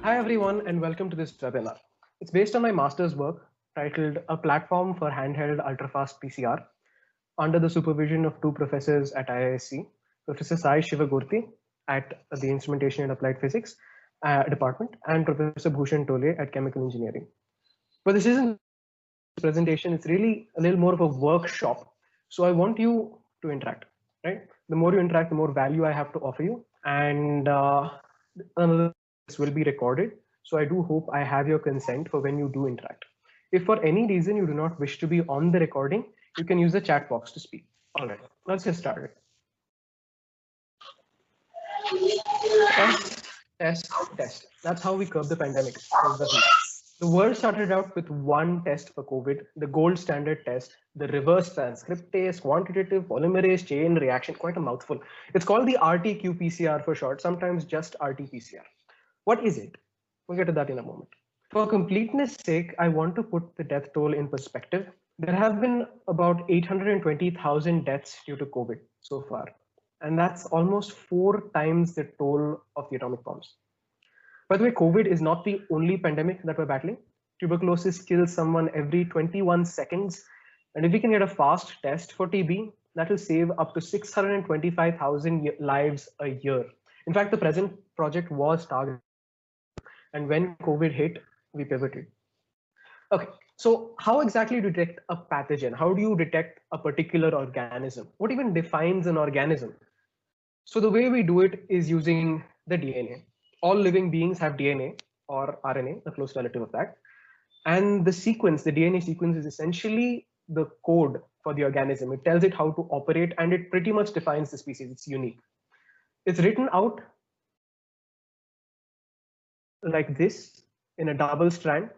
Hi everyone and welcome to this webinar. It's based on my master's work titled A Platform for Handheld Ultrafast PCR under the supervision of two professors at IISc, Professor Sai Shivagurthy at the Instrumentation and Applied Physics department and Professor Bhushan Tole at Chemical Engineering. But this isn't a presentation, it's really a little more of a workshop. So I want you to interact, right? The more you interact, the more value I have to offer you. And this will be recorded. So I do hope I have your consent for when you do interact. If for any reason you do not wish to be on the recording, you can use the chat box to speak. All right, let's get started. Test. That's how we curb the pandemic. The world started out with one test for COVID, the gold standard test, the reverse transcriptase, quantitative polymerase chain reaction, quite a mouthful. It's called the RT-qPCR for short, sometimes just RT-PCR. What is it? We'll get to that in a moment. For completeness sake, I want to put the death toll in perspective. There have been about 820,000 deaths due to COVID so far, and that's almost 4 times the toll of the atomic bombs. By the way, COVID is not the only pandemic that we're battling. Tuberculosis kills someone every 21 seconds. And if we can get a fast test for TB, that will save up to 625,000 lives a year. In fact, the present project was targeted. And when COVID hit, we pivoted. Okay, so how exactly do you detect a pathogen? How do you detect a particular organism? What even defines an organism? So the way we do it is using the DNA. All living beings have DNA or RNA, a close relative of that. And the sequence, the DNA sequence, is essentially the code for the organism. It tells it how to operate, and it pretty much defines the species. It's unique. It's written out like this in a double strand,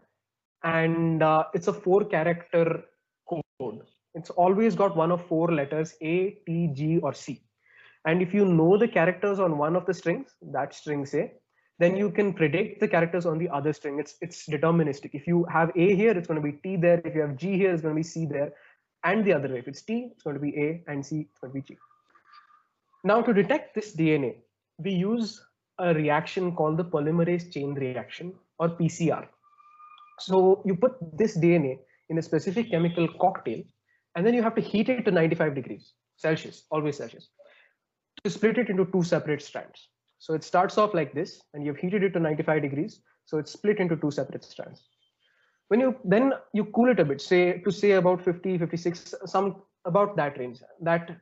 and it's a 4-character code. It's always got one of 4 letters, A, T, G, or C. And if you know the characters on one of the strings, that string say, then you can predict the characters on the other string. It's deterministic. If you have A here, it's going to be T there. If you have G here, it's going to be C there. And the other way, if it's T, it's going to be A, and C, it's going to be G. Now, to detect this DNA, we use a reaction called the polymerase chain reaction, or PCR. So you put this DNA in a specific chemical cocktail, and then you have to heat it to 95 degrees Celsius, always Celsius, to split it into 2 separate strands. So it starts off like this, and you've heated it to 95 degrees, so it's split into 2 separate strands. When you cool it a bit, say about 50, 56, some about that range, that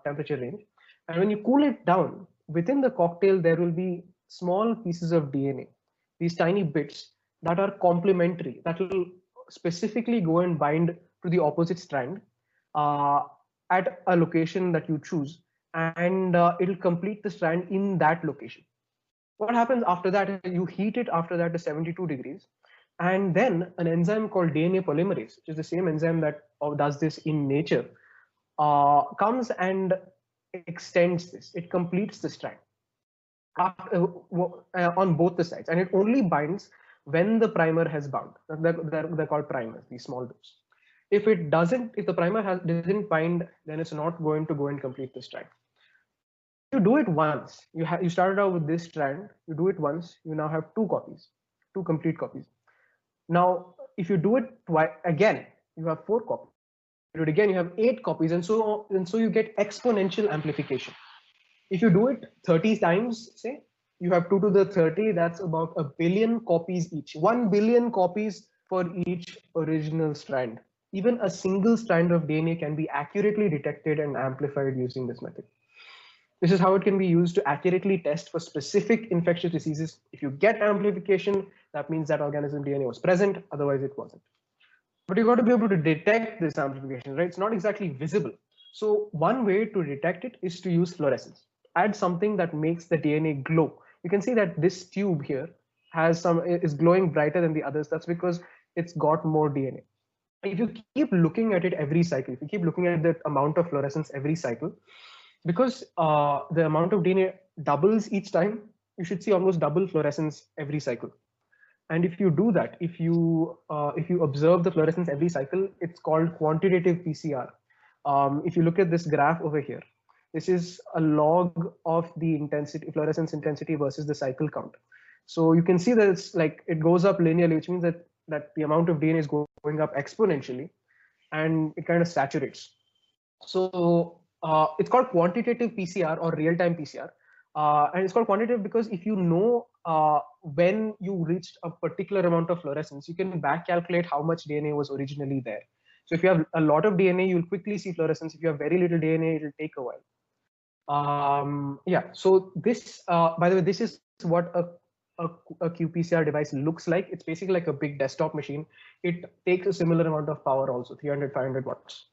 temperature range. And when you cool it down, within the cocktail, there will be small pieces of DNA, these tiny bits that are complementary, that will specifically go and bind to the opposite strand at a location that you choose, and it'll complete the strand in that location. What happens after that? You heat it after that to 72 degrees, and then an enzyme called DNA polymerase, which is the same enzyme that does this in nature, comes and extends this. It completes the strand on both the sides, and it only binds when the primer has bound. They're called primers, these small dots. If the primer doesn't bind, then it's not going to go and complete the strand. You do it once. You started out with this strand. You do it once. You now have 2 copies, 2 complete copies. Now, if you do it again, you have 4 copies. You do it again, you have 8 copies, and so you get exponential amplification. If you do it 30 times, say, you have 2 to the 30. That's about 1 billion copies each. 1 billion copies for each original strand. Even a single strand of DNA can be accurately detected and amplified using this method. This is how it can be used to accurately test for specific infectious diseases. If you get amplification, that means that organism DNA was present, otherwise it wasn't. But you've got to be able to detect this amplification, right? It's not exactly visible. So one way to detect it is to use fluorescence. Add something that makes the DNA glow. You can see that this tube here is glowing brighter than the others. That's because it's got more DNA. If you keep looking at it every cycle, if you keep looking at the amount of fluorescence every cycle, because the amount of DNA doubles each time, you should see almost double fluorescence every cycle. And if you do that, if you observe the fluorescence every cycle, it's called quantitative PCR. If you look at this graph over here, this is a log of the intensity, fluorescence intensity versus the cycle count. So you can see that it's like it goes up linearly, which means that the amount of DNA is going up exponentially, and it kind of saturates. So it's called quantitative PCR or real-time PCR. And it's called quantitative because if you know when you reached a particular amount of fluorescence, you can back calculate how much DNA was originally there. So if you have a lot of DNA, you'll quickly see fluorescence. If you have very little DNA, it'll take a while. Yeah, so this, by the way, this is what a qPCR device looks like. It's basically like a big desktop machine. It takes a similar amount of power also, 300, 500 watts.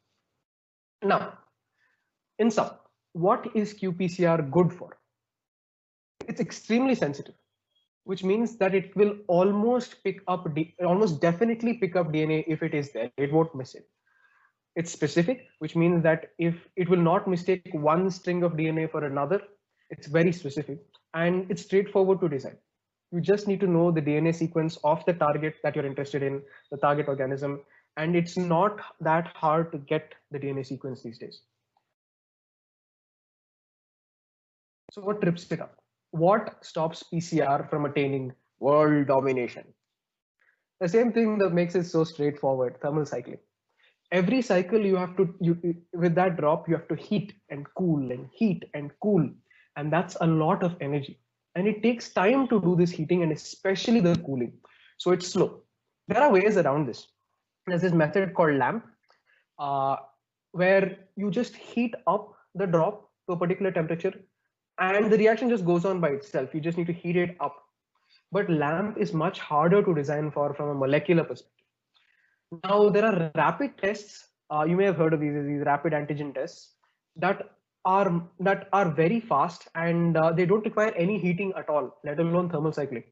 Now, in sum, what is qPCR good for? It's extremely sensitive, which means that it will almost definitely pick up DNA if it is there. It won't miss it. It's specific, which means that if it will not mistake one string of DNA for another, it's very specific, and it's straightforward to design. You just need to know the DNA sequence of the target that you're interested in, the target organism, and it's not that hard to get the DNA sequence these days. So what trips it up? What stops PCR from attaining world domination? The same thing that makes it so straightforward, thermal cycling. Every cycle you have to, with that drop, you have to heat and cool and heat and cool. And that's a lot of energy. And it takes time to do this heating and especially the cooling. So it's slow. There are ways around this. There's this method called LAMP, where you just heat up the drop to a particular temperature and the reaction just goes on by itself. You just need to heat it up. But LAMP is much harder to design for from a molecular perspective. Now, there are rapid tests. You may have heard of these rapid antigen tests that are very fast, and they don't require any heating at all, let alone thermal cycling,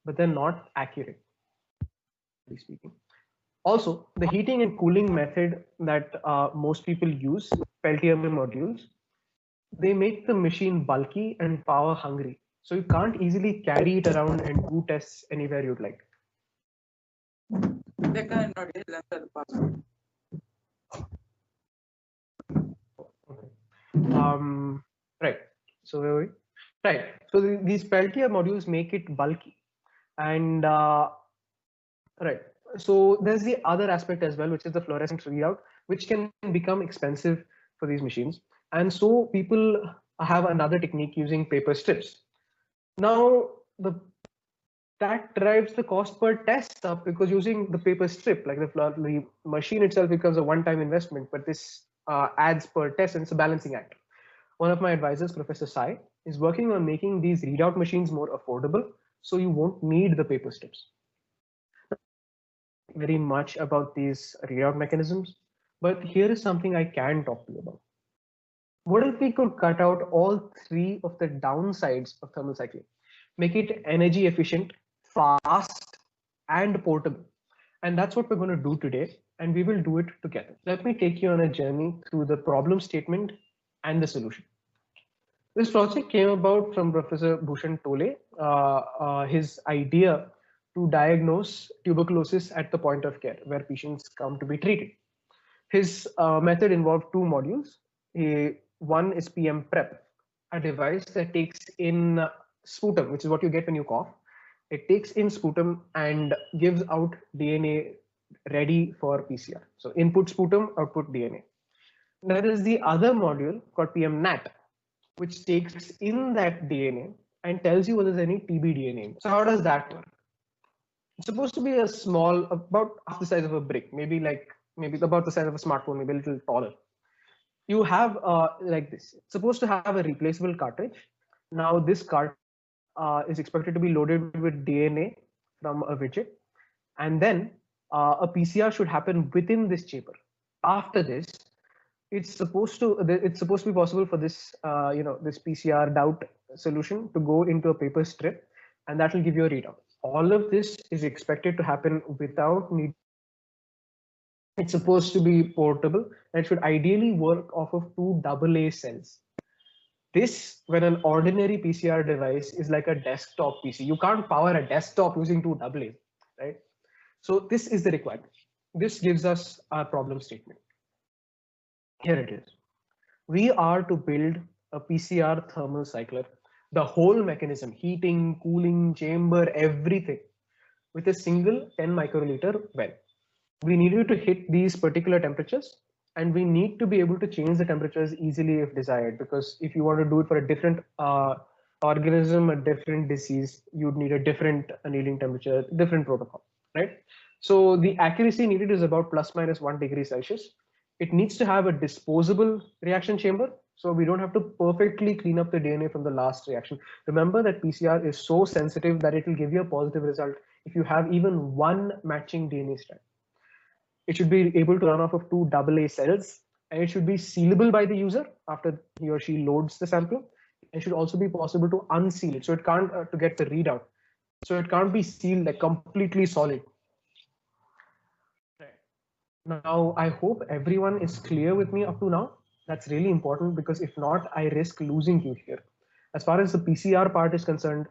but they're not accurate, speaking. Also, the heating and cooling method that most people use, Peltier modules, they make the machine bulky and power hungry. So you can't easily carry it around and do tests anywhere you'd like. Right. So where were we? Right. So these Peltier modules make it bulky, and right. So there's the other aspect as well, which is the fluorescence readout, which can become expensive for these machines, and so people have another technique using paper strips. Now that drives the cost per test up because using the paper strip, like the machine itself becomes a one-time investment, but this adds per test and it's a balancing act. One of my advisors, Professor Sai, is working on making these readout machines more affordable, so you won't need the paper strips. Very much about these readout mechanisms, but here is something I can talk to you about. What if we could cut out all three of the downsides of thermal cycling? Make it energy efficient, fast, and portable. And that's what we're going to do today, and we will do it together. Let me take you on a journey through the problem statement and the solution. This project came about from Professor Bhushan Tole, his idea to diagnose tuberculosis at the point of care where patients come to be treated. His method involved two modules. One is PM Prep, a device that takes in sputum, which is what you get when you cough. It takes in sputum and gives out DNA ready for PCR. So input sputum, output DNA. There is the other module called PM NAT, which takes in that DNA and tells you whether there's any TB DNA. So how does that work? It's supposed to be a small, about half the size of a brick, maybe about the size of a smartphone, maybe a little taller. You have like this. It's supposed to have a replaceable cartridge. Now this card is expected to be loaded with DNA from a widget, and then a PCR should happen within this chamber. After this, it's supposed to be possible for this this PCR doubt solution to go into a paper strip, and that will give you a readout. All of this is expected to happen without need. It's supposed to be portable and it should ideally work off of two AA cells. This, when an ordinary PCR device is like a desktop PC, you can't power a desktop using two AA's, right? So this is the requirement. This gives us our problem statement. Here it is. We are to build a PCR thermal cycler the whole mechanism, heating, cooling, chamber, everything, with a single 10 microliter well. We needed to hit these particular temperatures, and we need to be able to change the temperatures easily if desired, because if you want to do it for a different organism, a different disease, you'd need a different annealing temperature, different protocol, right? So the accuracy needed is about plus minus 1 degree Celsius. It needs to have a disposable reaction chamber, so we don't have to perfectly clean up the DNA from the last reaction. Remember that PCR is so sensitive that it will give you a positive result if you have even one matching DNA strand. It should be able to run off of 2 AA cells, and it should be sealable by the user after he or she loads the sample. It should also be possible to unseal it, so it can't to get the readout. So it can't be sealed like completely solid. Now, I hope everyone is clear with me up to now. That's really important, because if not, I risk losing you here. As far as the PCR part is concerned,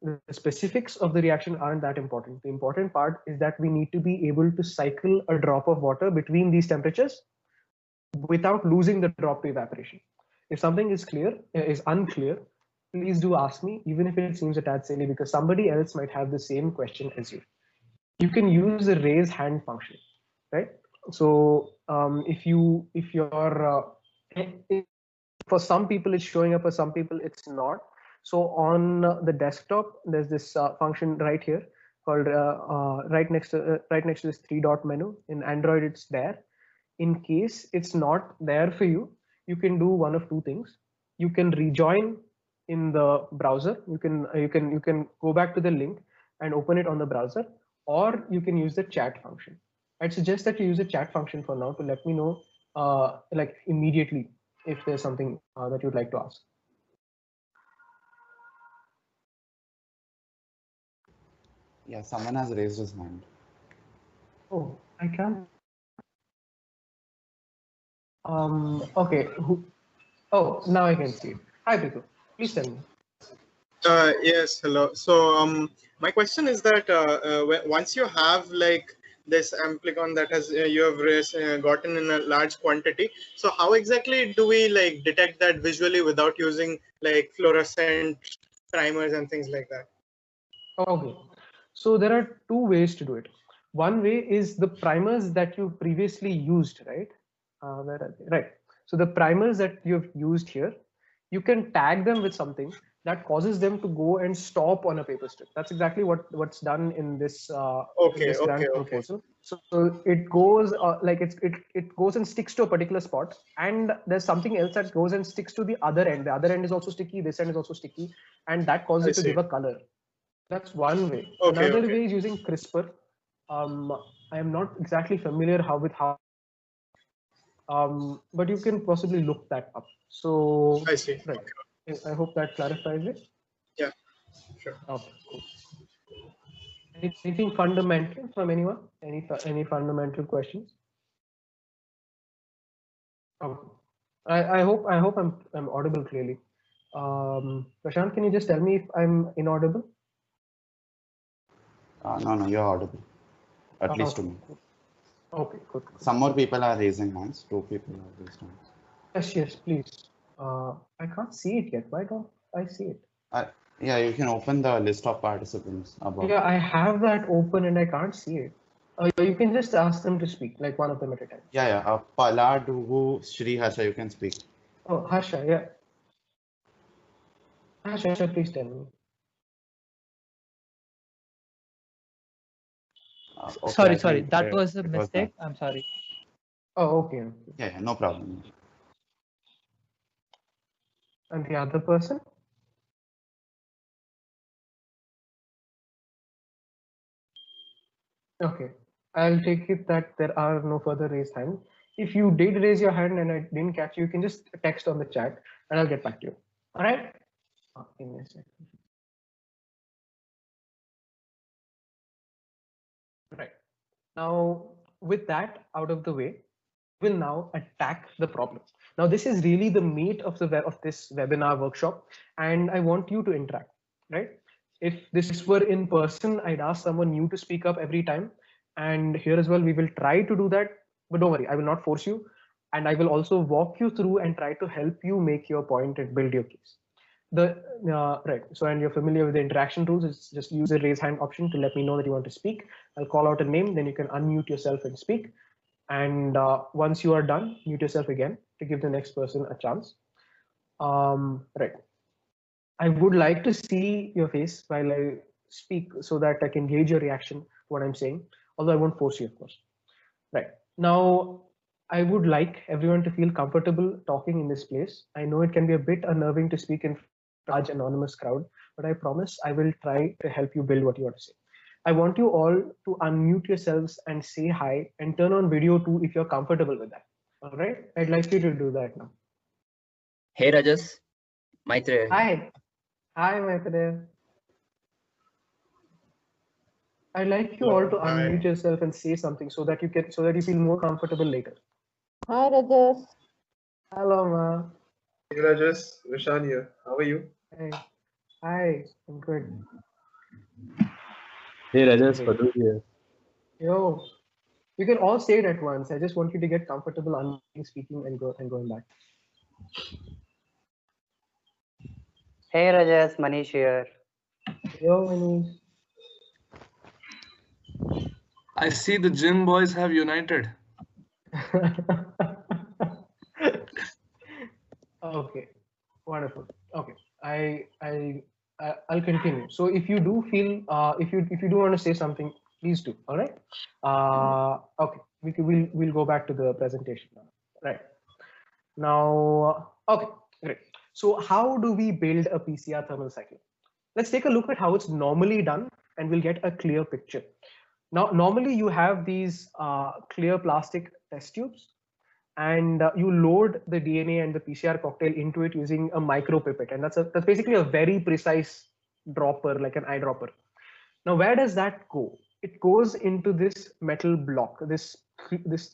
the specifics of the reaction aren't that important. The important part is that we need to be able to cycle a drop of water between these temperatures without losing the drop to evaporation. If something is unclear, please do ask me, even if it seems a tad silly, because somebody else might have the same question as you. You can use the raise hand function, right? So if you're for some people it's showing up, for some people it's not. So on the desktop, there's this function right here called right next to this 3-dot menu. In Android, it's there. In case it's not there for you, you can do one of two things. You can rejoin in the browser. You can go back to the link and open it on the browser, or you can use the chat function. I'd suggest that you use a chat function for now to let me know like immediately if there's something that you'd like to ask. Yeah, someone has raised his hand. Oh, I can't. Okay. Oh, now I can see it. Hi, Piku. Please tell me. Yes, hello. So my question is that once you have like this amplicon that has you have gotten in a large quantity, so how exactly do we like detect that visually without using like fluorescent primers and things like that? Okay, so there are two ways to do it. One way is the primers that you previously used, right? Where are they? Right. So the primers that you've used here, you can tag them with something that causes them to go and stop on a paper strip. That's exactly what's done in this grant proposal. So it goes like it goes and sticks to a particular spot, and there's something else that goes and sticks to the other end. The other end is also sticky. This end is also sticky, and that causes it to give a color. That's one way. Another way is using CRISPR. I am not exactly familiar with how, but you can possibly look that up. So I see. Right. I hope that clarifies it. Yeah, sure. Okay, cool. Anything fundamental from anyone? Any fundamental questions? Okay. I hope I'm audible clearly. Prashant, can you just tell me if I'm inaudible? No, you're audible. At least to me. Okay, good. Some more people are raising hands. 2 people are raising hands. Yes, please. I can't see it yet. Why don't I see it? Yeah, you can open the list of participants above. Yeah, I have that open and I can't see it. You can just ask them to speak, like one of them at a time. Yeah. Pala, Dugu, Shri, Harsha, you can speak. Oh, Harsha, yeah. Harsha, please tell me. Okay, sorry, that was a mistake. I'm sorry. Oh, okay. Yeah, no problem. And the other person? Okay, I'll take it that there are no further raised hands. If you did raise your hand and I didn't catch you, you can just text on the chat and I'll get back to you. All right? Give me a second. Right. Now, with that out of the way, we'll now attack the problem. Now, this is really the meat of this webinar workshop, and I want you to interact, right? If this were in person, I'd ask someone new to speak up every time. And here as well, we will try to do that, but don't worry, I will not force you. And I will also walk you through and try to help you make your point and build your case. Right. So, and you're familiar with the interaction rules. It's just use the raise hand option to let me know that you want to speak. I'll call out a name, then you can unmute yourself and speak. And once you are done, mute yourself again to give the next person a chance. Right. I would like to see your face while I speak so that I can gauge your reaction to what I'm saying, although I won't force you, of course. Right. Now, I would like everyone to feel comfortable talking in this place. I know it can be a bit unnerving to speak in a large anonymous crowd, but I promise I will try to help you build what you want to say. I want you all to unmute yourselves and say hi and turn on video too if you're comfortable with that. All right. I'd like you to do that now. Hey Rajas, Maitreya. Hi. Hi, Maitreya. I'd like you all to unmute yourself and say something so that you feel more comfortable later. Hi, Rajas. Hello, Ma. Hey Rajas, Vishan here. How are you? Hey. Hi, I'm good. Hey Rajas, Padu here. Yo, you can all say it at once. I just want you to get comfortable unmuting, speaking, and going back. Hey Rajas, Manish here. Yo, Manish. I see the gym boys have united. Okay, wonderful. Okay, I'll continue. So if you do feel if you do want to say something, please do. All right. Okay, we'll go back to the presentation now. Right. Now, okay, great. So how do we build a PCR thermal cycle? Let's take a look at how it's normally done, and we'll get a clear picture. Now, normally you have these clear plastic test tubes, and you load the DNA and the PCR cocktail into it using a micropipette, and that's basically a very precise dropper, like an eyedropper. Now, where does that go? It goes into this metal block. This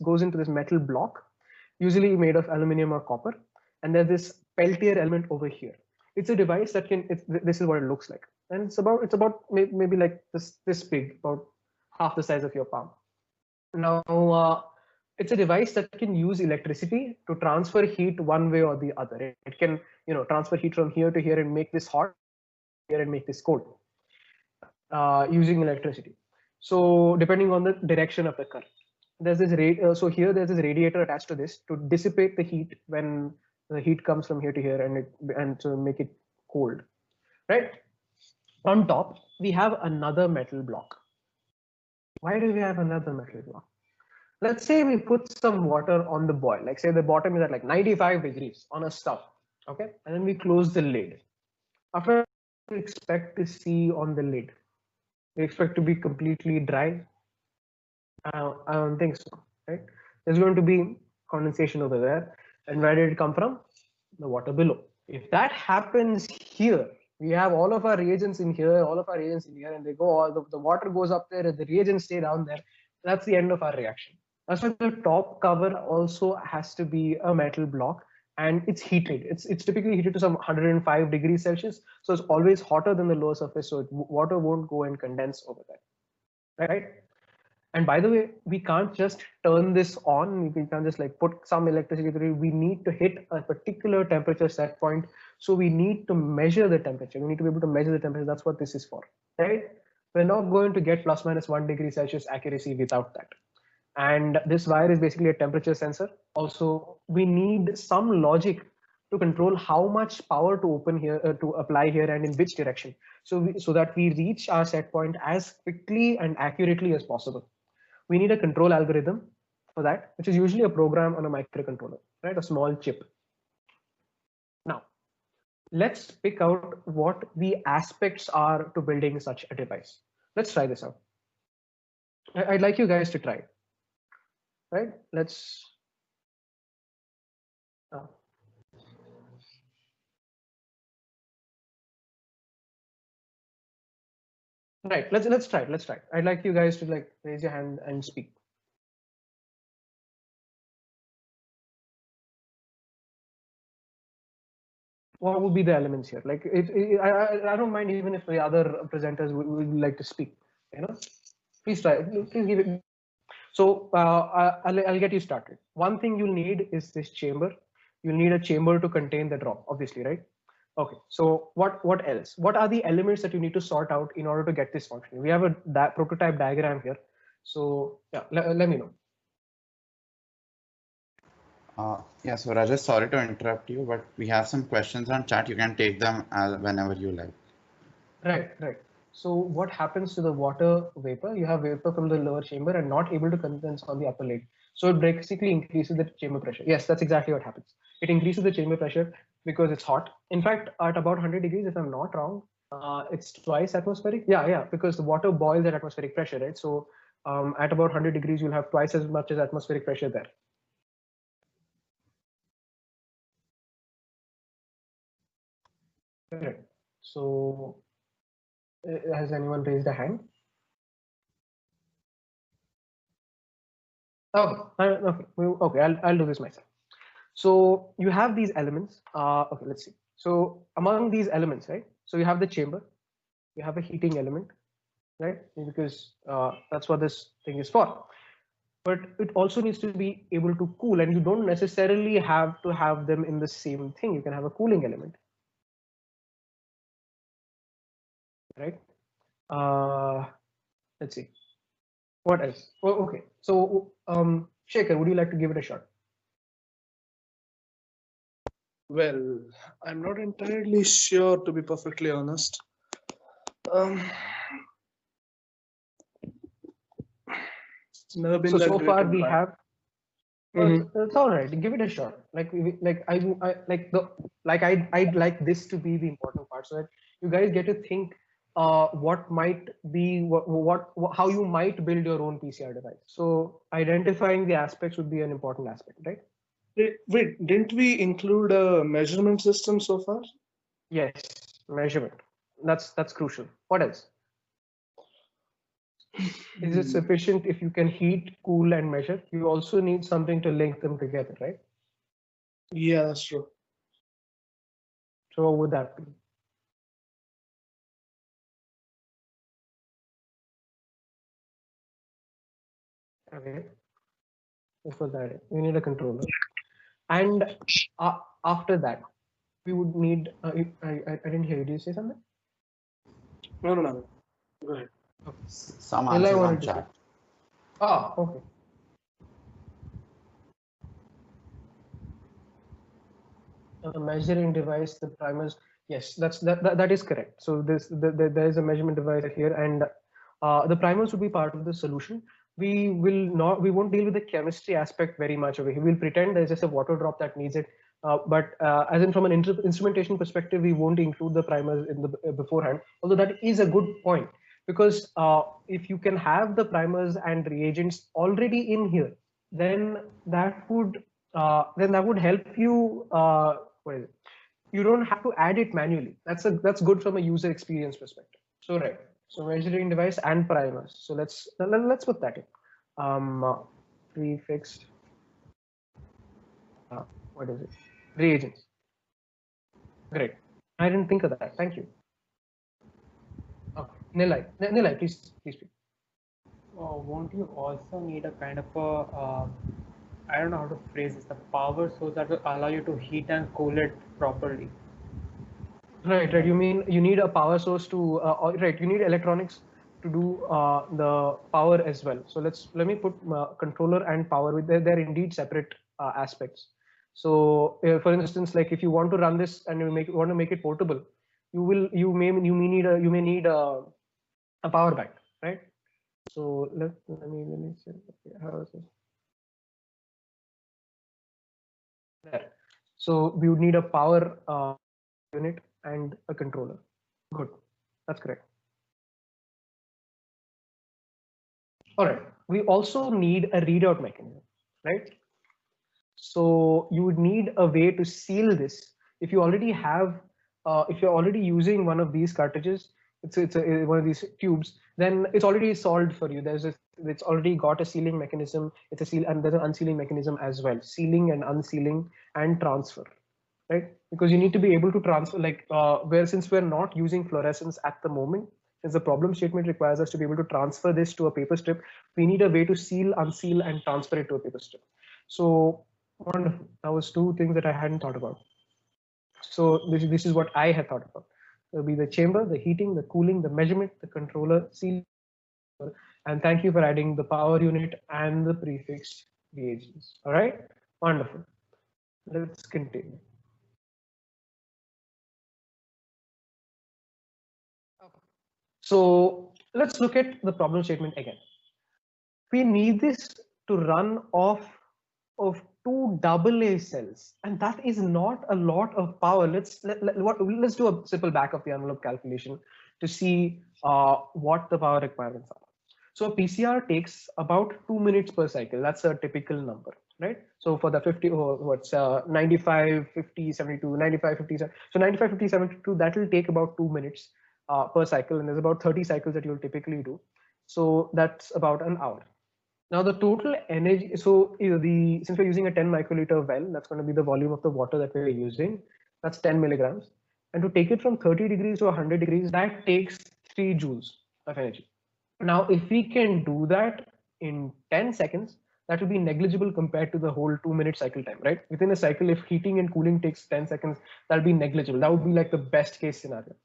goes into this metal block, usually made of aluminum or copper, and there's this Peltier element over here. It's a device that can. This is what it looks like, and it's about maybe like this big, about half the size of your palm. Now, it's a device that can use electricity to transfer heat one way or the other. It can, transfer heat from here to here and make this hot, here and make this cold, using electricity. So depending on the direction of the current, there's this so here there's this radiator attached to this to dissipate the heat when the heat comes from here to here and to make it cold, right? On top, we have another metal block. Why do we have another metal block? Let's say we put some water on the boil, like say the bottom is at like 95 degrees on a stove, okay? And then we close the lid. After, we expect to see on the lid? We expect to be completely dry? I don't think so, right? There's going to be condensation over there. And where did it come from? The water below. If that happens here, we have all of our reagents in here, all of our reagents in here, and they go all the water goes up there and the reagents stay down there. That's the end of our reaction. That's why the top cover also has to be a metal block, and it's heated. It's typically heated to some 105 degrees Celsius. So it's always hotter than the lower surface. So water won't go and condense over there, right? And by the way, we can't just turn this on. We can't just like put some electricity through it. We need to hit a particular temperature set point. So we need to measure the temperature. We need to be able to measure the temperature. That's what this is for, right? We're not going to get plus minus 1 degree Celsius accuracy without that. And this wire is basically a temperature sensor. Also, we need some logic to control how much power to open here, to apply here, and in which direction. So that we reach our set point as quickly and accurately as possible. We need a control algorithm for that, which is usually a program on a microcontroller, right? A small chip. Now, let's pick out what the aspects are to building such a device. Let's try this out. I'd like you guys to try it, right? Let's. Right, let's try it. Let's try it. I'd like you guys to like raise your hand and speak. What would be the elements here? Like, I don't mind even if the other presenters would like to speak. Please try. Please give it. So I'll get you started. One thing you'll need is this chamber. You'll need a chamber to contain the drop, obviously, right? Okay, so what else? What are the elements that you need to sort out in order to get this functioning? We have a prototype diagram here. So yeah, let me know. Yeah, so Rajesh, sorry to interrupt you, but we have some questions on chat. You can take them whenever you like. Right. So what happens to the water vapor? You have vapor from the lower chamber and not able to condense on the upper lid. So it basically increases the chamber pressure. Yes, that's exactly what happens. It increases the chamber pressure because it's hot. In fact, at about 100 degrees, if I'm not wrong, it's twice atmospheric. Yeah, because the water boils at atmospheric pressure, right? So at about 100 degrees, you'll have twice as much as atmospheric pressure there. Correct. So has anyone raised a hand? Okay, I'll do this myself. So you have these elements. Okay, let's see. So among these elements, right? So you have the chamber, you have a heating element, right? Because that's what this thing is for. But it also needs to be able to cool, and you don't necessarily have to have them in the same thing. You can have a cooling element, right? Let's see. What else? Oh, okay. So Shekhar, would you like to give it a shot? Well, I'm not entirely sure, to be perfectly honest. It's never been that So great far in we fire. have. It's all right. Give it a shot. I'd like this to be the important part, so that you guys get to think what might be how you might build your own PCR device. So identifying the aspects would be an important aspect, right? Wait, didn't we include a measurement system so far? Yes, measurement. That's crucial. What else? Is it sufficient if you can heat, cool, and measure? You also need something to link them together, right? Yeah, that's true. So what would that be? Okay, this was that. You need a controller, and after that, we would need. I didn't hear you. Did you say something? No. Go ahead. Okay. Some answers on chat. Okay. A measuring device, the primers. Yes, that is correct. So there is a measurement device here, and the primers would be part of the solution. We won't deal with the chemistry aspect very much over here. We'll pretend there's just a water drop that needs it. But as in from an instrumentation perspective, we won't include the primers in the beforehand. Although that is a good point, because if you can have the primers and reagents already in here, then that would help you. What is it? You don't have to add it manually. That's good from a user experience perspective. So right. So measuring device and primers. So let's put that in. Prefixed. What is it? Reagents. Great. I didn't think of that. Thank you. Okay. Nilay, please speak. Won't you also need a kind of a I don't know how to phrase this, the power source that will allow you to heat and cool it properly? Right. You mean you need a power source to right? You need electronics to do the power as well. So let me put controller and power with they're indeed separate aspects. So for instance, like if you want to run this and you want to make it portable, you may need a power bank, right? So let me see. Okay, how is this? There. So we would need a power unit and a controller. Good, that's correct. All right, we also need a readout mechanism, right? So you would need a way to seal this. If you already have, if you're already using one of these cartridges, it's one of these tubes, then it's already solved for you. It's already got a sealing mechanism. It's a seal, and there's an unsealing mechanism as well. Sealing and unsealing and transfer, right? Because you need to be able to transfer, like since we're not using fluorescence at the moment, since the problem statement requires us to be able to transfer this to a paper strip, we need a way to seal, unseal, and transfer it to a paper strip. So wonderful. That was two things that I hadn't thought about. So this is what I had thought about. It'll be the chamber, the heating, the cooling, the measurement, the controller, seal, and thank you for adding the power unit and the prefix reagents. All right, wonderful. Let's continue. So let's look at the problem statement again. We need this to run off of 2 AA cells, and that is not a lot of power. Let's do a simple back of the envelope calculation to see what the power requirements are. So a PCR takes about 2 minutes per cycle. That's a typical number, right? So for the 95, 50, 72, 95, 50, so 95, 50, 72, that will take about 2 minutes per cycle, and there's about 30 cycles that you'll typically do. So that's about an hour. Now the total energy, so since we're using a 10 microliter well, that's going to be the volume of the water that we're using. That's 10 milligrams. And to take it from 30 degrees to 100 degrees, that takes 3 joules of energy. Now, if we can do that in 10 seconds, that will be negligible compared to the whole 2-minute cycle time, right? Within a cycle, if heating and cooling takes 10 seconds, that'll be negligible. That would be like the best case scenario.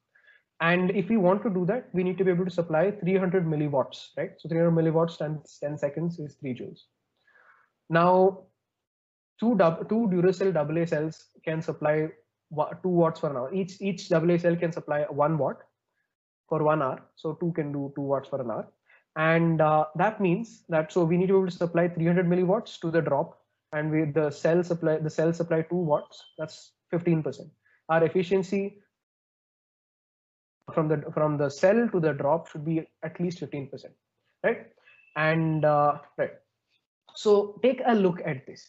And if we want to do that, we need to be able to supply 300 milliwatts, right? So 300 milliwatts times 10 seconds is 3 joules. Now, two Duracell AA cells can supply 2 watts for an hour. Each AA cell can supply 1 watt for 1 hour. So 2 can do 2 watts for an hour. And that means that, so we need to be able to supply 300 milliwatts to the drop, and the cell supply 2 watts. That's 15%. Our efficiency from the cell to the drop should be at least 15%, right? And right. So take a look at this.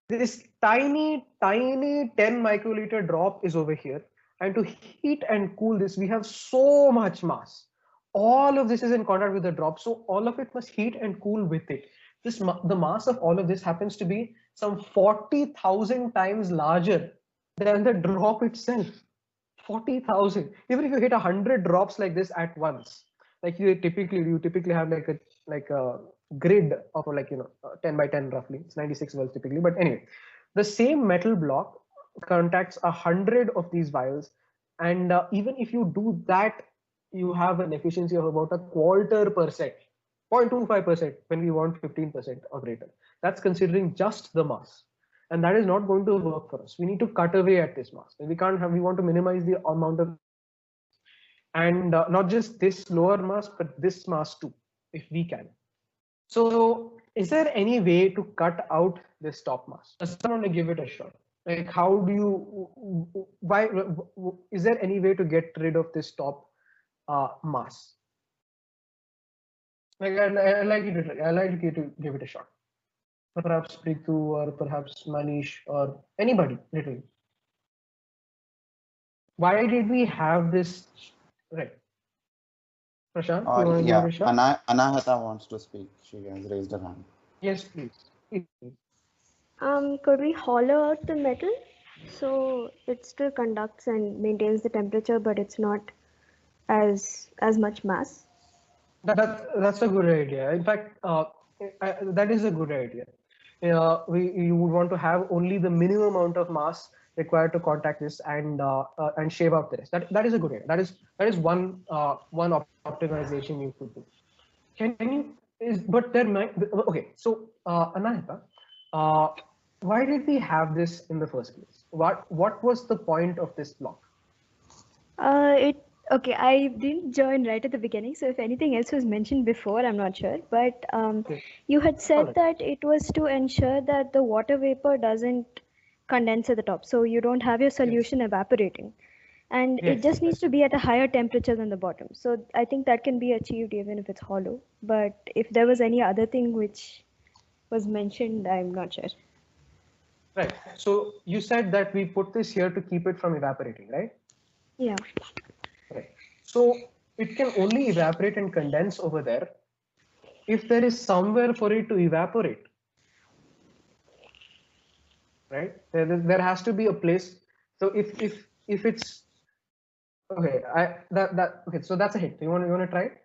This tiny 10 microliter drop is over here, and to heat and cool this, we have so much mass. All of this is in contact with the drop, so all of it must heat and cool with it. The mass of all of this happens to be some 40,000 times larger than the drop itself. 40,000. Even if you hit 100 drops like this at once, like you typically have like a grid of 10 by 10 roughly. It's 96 wells typically, but anyway, the same metal block contacts 100 of these vials, and even if you do that, you have an efficiency of about 0.25%, 0.25% when we want 15% or greater. That's considering just the mass. And that is not going to work for us. We need to cut away at this mass. We want to minimize the amount of, and not just this lower mass, but this mass too, if we can. So is there any way to cut out this top mass? I just want to give it a shot. Like, how do you, is there any way to get rid of this top mass? Like, I'd like you to give it a shot. Perhaps Pritu or perhaps Manish or anybody, literally. Why did we have this? Right. Prashant, you want to give it a shot? Anahata wants to speak. She has raised her hand. Yes, please. Could we hollow out the metal so it still conducts and maintains the temperature, but it's not as much mass? That's a good idea. In fact, that is a good idea. You would want to have only the minimum amount of mass required to contact this and shave out the rest. That is a good idea. That is one optimization you could do. But there might, okay. So Anahita, why did we have this in the first place? What was the point of this block? Okay, I didn't join right at the beginning, so if anything else was mentioned before, I'm not sure. But you had said that it was to ensure that the water vapor doesn't condense at the top, so you don't have your solution evaporating. And it just needs to be at a higher temperature than the bottom. So I think that can be achieved even if it's hollow. But if there was any other thing which was mentioned, I'm not sure. Right. So you said that we put this here to keep it from evaporating, right? Yeah. Right. So it can only evaporate and condense over there if there is somewhere for it to evaporate. Right? There has to be a place. So if it's okay, okay. So that's a hint. You want to try it?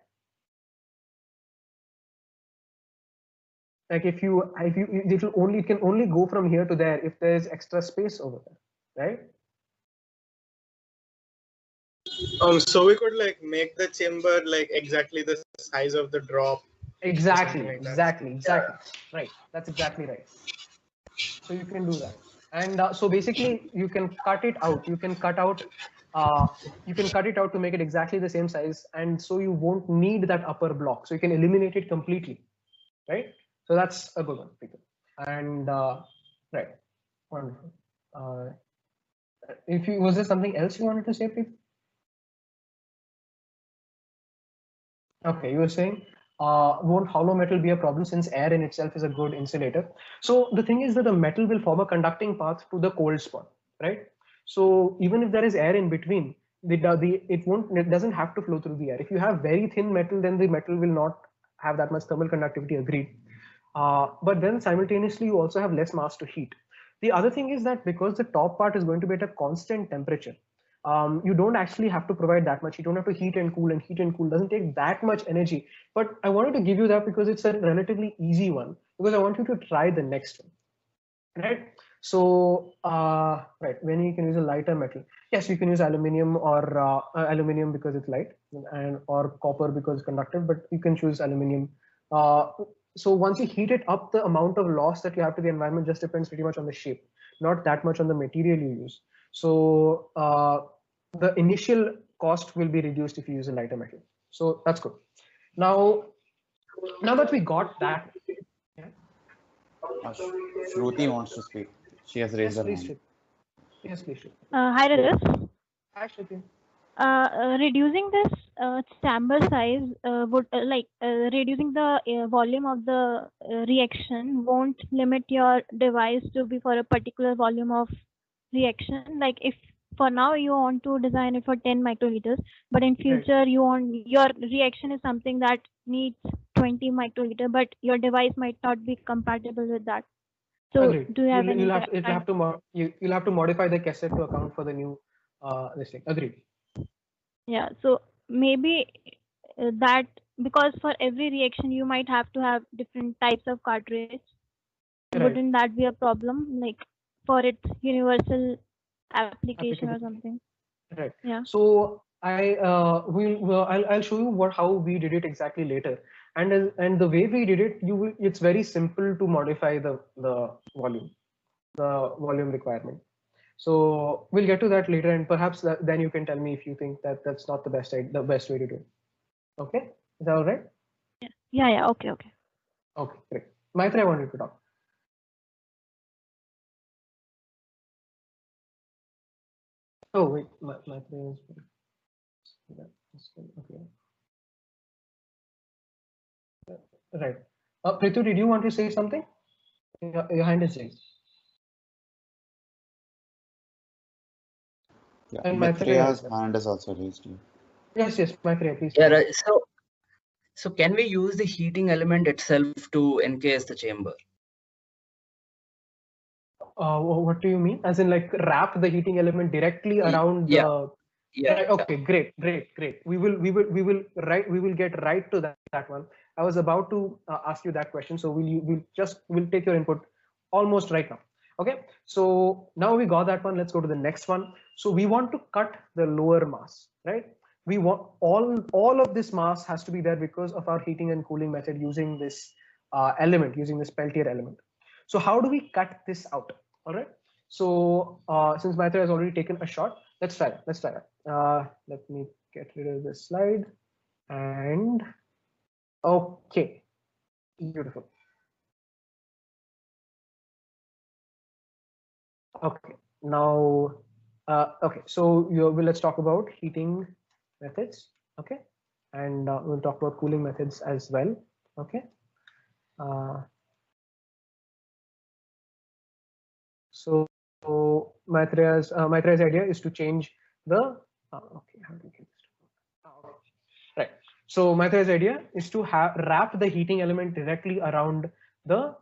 Like it can only go from here to there if there is extra space over there, right? So we could like make the chamber like exactly the size of the drop. Exactly, Like that. exactly. Right. That's exactly right. So you can do that. And so basically you can cut it out. You can cut out to make it exactly the same size. And so you won't need that upper block. So you can eliminate it completely. Right. So that's a good one, people. And right. Wonderful. Was there something else you wanted to say, people? Okay, you were saying won't hollow metal be a problem since air in itself is a good insulator? So the thing is that the metal will form a conducting path to the cold spot, right? So even if there is air in between, it doesn't have to flow through the air. If you have very thin metal, then the metal will not have that much thermal conductivity. Agreed. But then simultaneously you also have less mass to heat. The other thing is that because the top part is going to be at a constant temperature, you don't actually have to provide that much. You don't have to heat and cool, and heat and cool doesn't take that much energy. But I wanted to give you that because it's a relatively easy one, because I want you to try the next one, right? So right, when you can use a lighter metal, yes, you can use aluminium or aluminium because it's light, and or copper because it's conductive, but you can choose aluminium. So once you heat it up, the amount of loss that you have to the environment just depends pretty much on the shape, not that much on the material you use. So the initial cost will be reduced if you use a lighter metal. So that's good. Now that we got that, Shruti wants to speak. She has raised her hand. Yes, please. Hi, Rajas. Hi, Shruti. Reducing this chamber size would reducing the volume of the reaction won't limit your device to be for a particular volume of reaction. Like if for now you want to design it for 10 microliters, but in future you want your reaction is something that needs 20 microliter, but your device might not be compatible with that. So Agreed. do you have you'll have to modify the cassette to account for the new this thing. Agreed. Yeah, so maybe that, because for every reaction you might have to have different types of cartridge. Right. Wouldn't that be a problem, like for its universal application or something? Right. Yeah. So I'll show you how we did it exactly later. And the way we did it, it's very simple to modify the volume requirement. So we'll get to that later, and perhaps then you can tell me if you think that that's not the best way to do it. Okay, is that all right? Yeah. Okay. Okay, great. Maitri, I wanted to talk. Oh wait, Maitri is okay. Right. Prithu, did you want to say something? Your hand is raised. Yeah, And Maitriya's hand is also raised. Yes, Maitri, please. Yeah, right. So can we use the heating element itself to encase the chamber? What do you mean? As in, like, wrap the heating element directly around the. Yeah. Right, okay, great. We will get right to that one. I was about to ask you that question, so we'll take your input almost right now. Okay, so now we got that one. Let's go to the next one. So we want to cut the lower mass, right? We want all of this mass has to be there because of our heating and cooling method using this element, using this Peltier element. So how do we cut this out? All right. So since Maitri has already taken a shot, let's try it. Let me get rid of this slide. And okay, beautiful. Okay, now, okay, so let's talk about heating methods. Okay, and we'll talk about cooling methods as well. Okay. So Maitriya's idea is to change the okay, how do we get this? Okay. Right. So Maitriya's idea is to wrap the heating element directly around the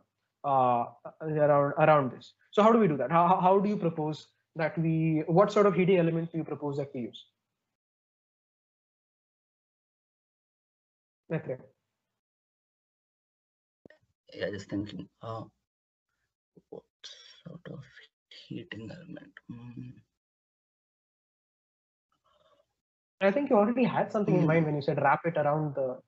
around this. So how do we do that? How do you propose that what sort of heating element do you propose that we use? Maitriya. Yeah, just thinking. What sort of heating element? I think you already had something in mind when you said wrap it around the.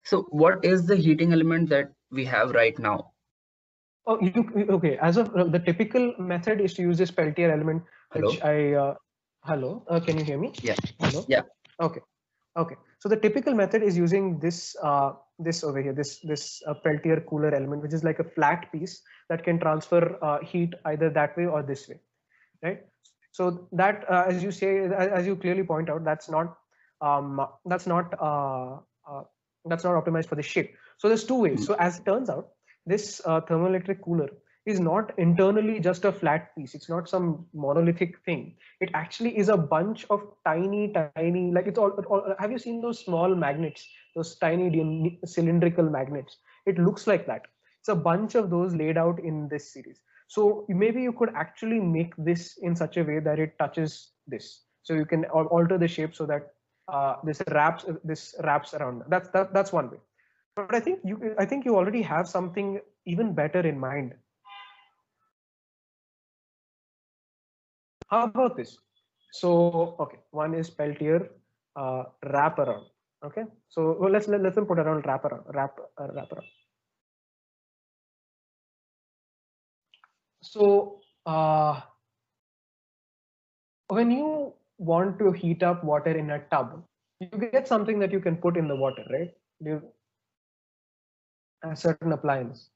So what is the heating element that we have right now? Oh, okay. As of the typical method is to use this Peltier element, which hello, can you hear me? Yeah. Hello. Yeah. Okay. Okay. So the typical method is using this this over here, this Peltier cooler element, which is like a flat piece that can transfer heat either that way or this way, right? So that, as you say, as you clearly point out, that's not that's not optimized for the shape. So there's two ways. So as it turns out, this thermoelectric cooler is not internally just a flat piece. It's not some monolithic thing. It actually is a bunch of tiny, like it's all have you seen those small magnets, those tiny cylindrical magnets? It looks like that. It's a bunch of those laid out in this series. So maybe you could actually make this in such a way that it touches this. So you can alter the shape so that this wraps around. That's one way. But I think you already have something even better in mind. How about this? So okay, one is Peltier wrap around. Okay, so well, let's them put around wrap around. So when you want to heat up water in a tub, you get something that you can put in the water, right? A certain appliance.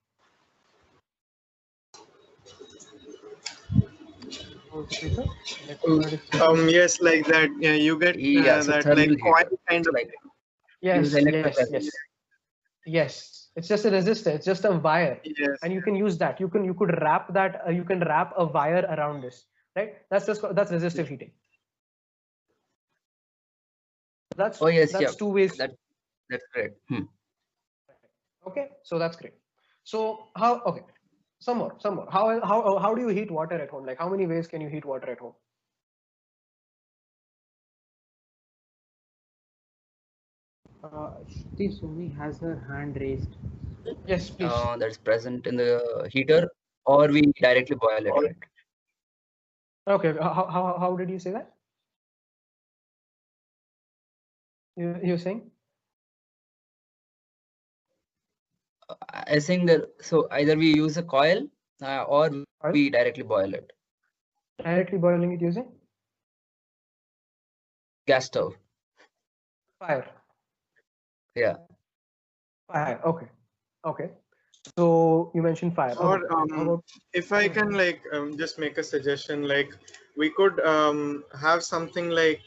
Yes, like that. Yeah, you get that like coil kind of. Yes. It's just a resistor. It's just a wire, yes. And you can use that. You could wrap that. You can wrap a wire around this, right? That's resistive heating. That's two ways. That's great. Okay, so that's great. So some more. How do you heat water at home? Like how many ways can you heat water at home? Shruti Soni has her hand raised. Yes, please. That's present in the heater, or we directly boil it. Right? Okay. How did you say that? You're saying? I think that so either we use a coil or we directly boil it. Directly boiling it using? Gas stove. Fire. Yeah. Fire. Okay. So you mentioned fire. Or if I can like just make a suggestion, like we could have something like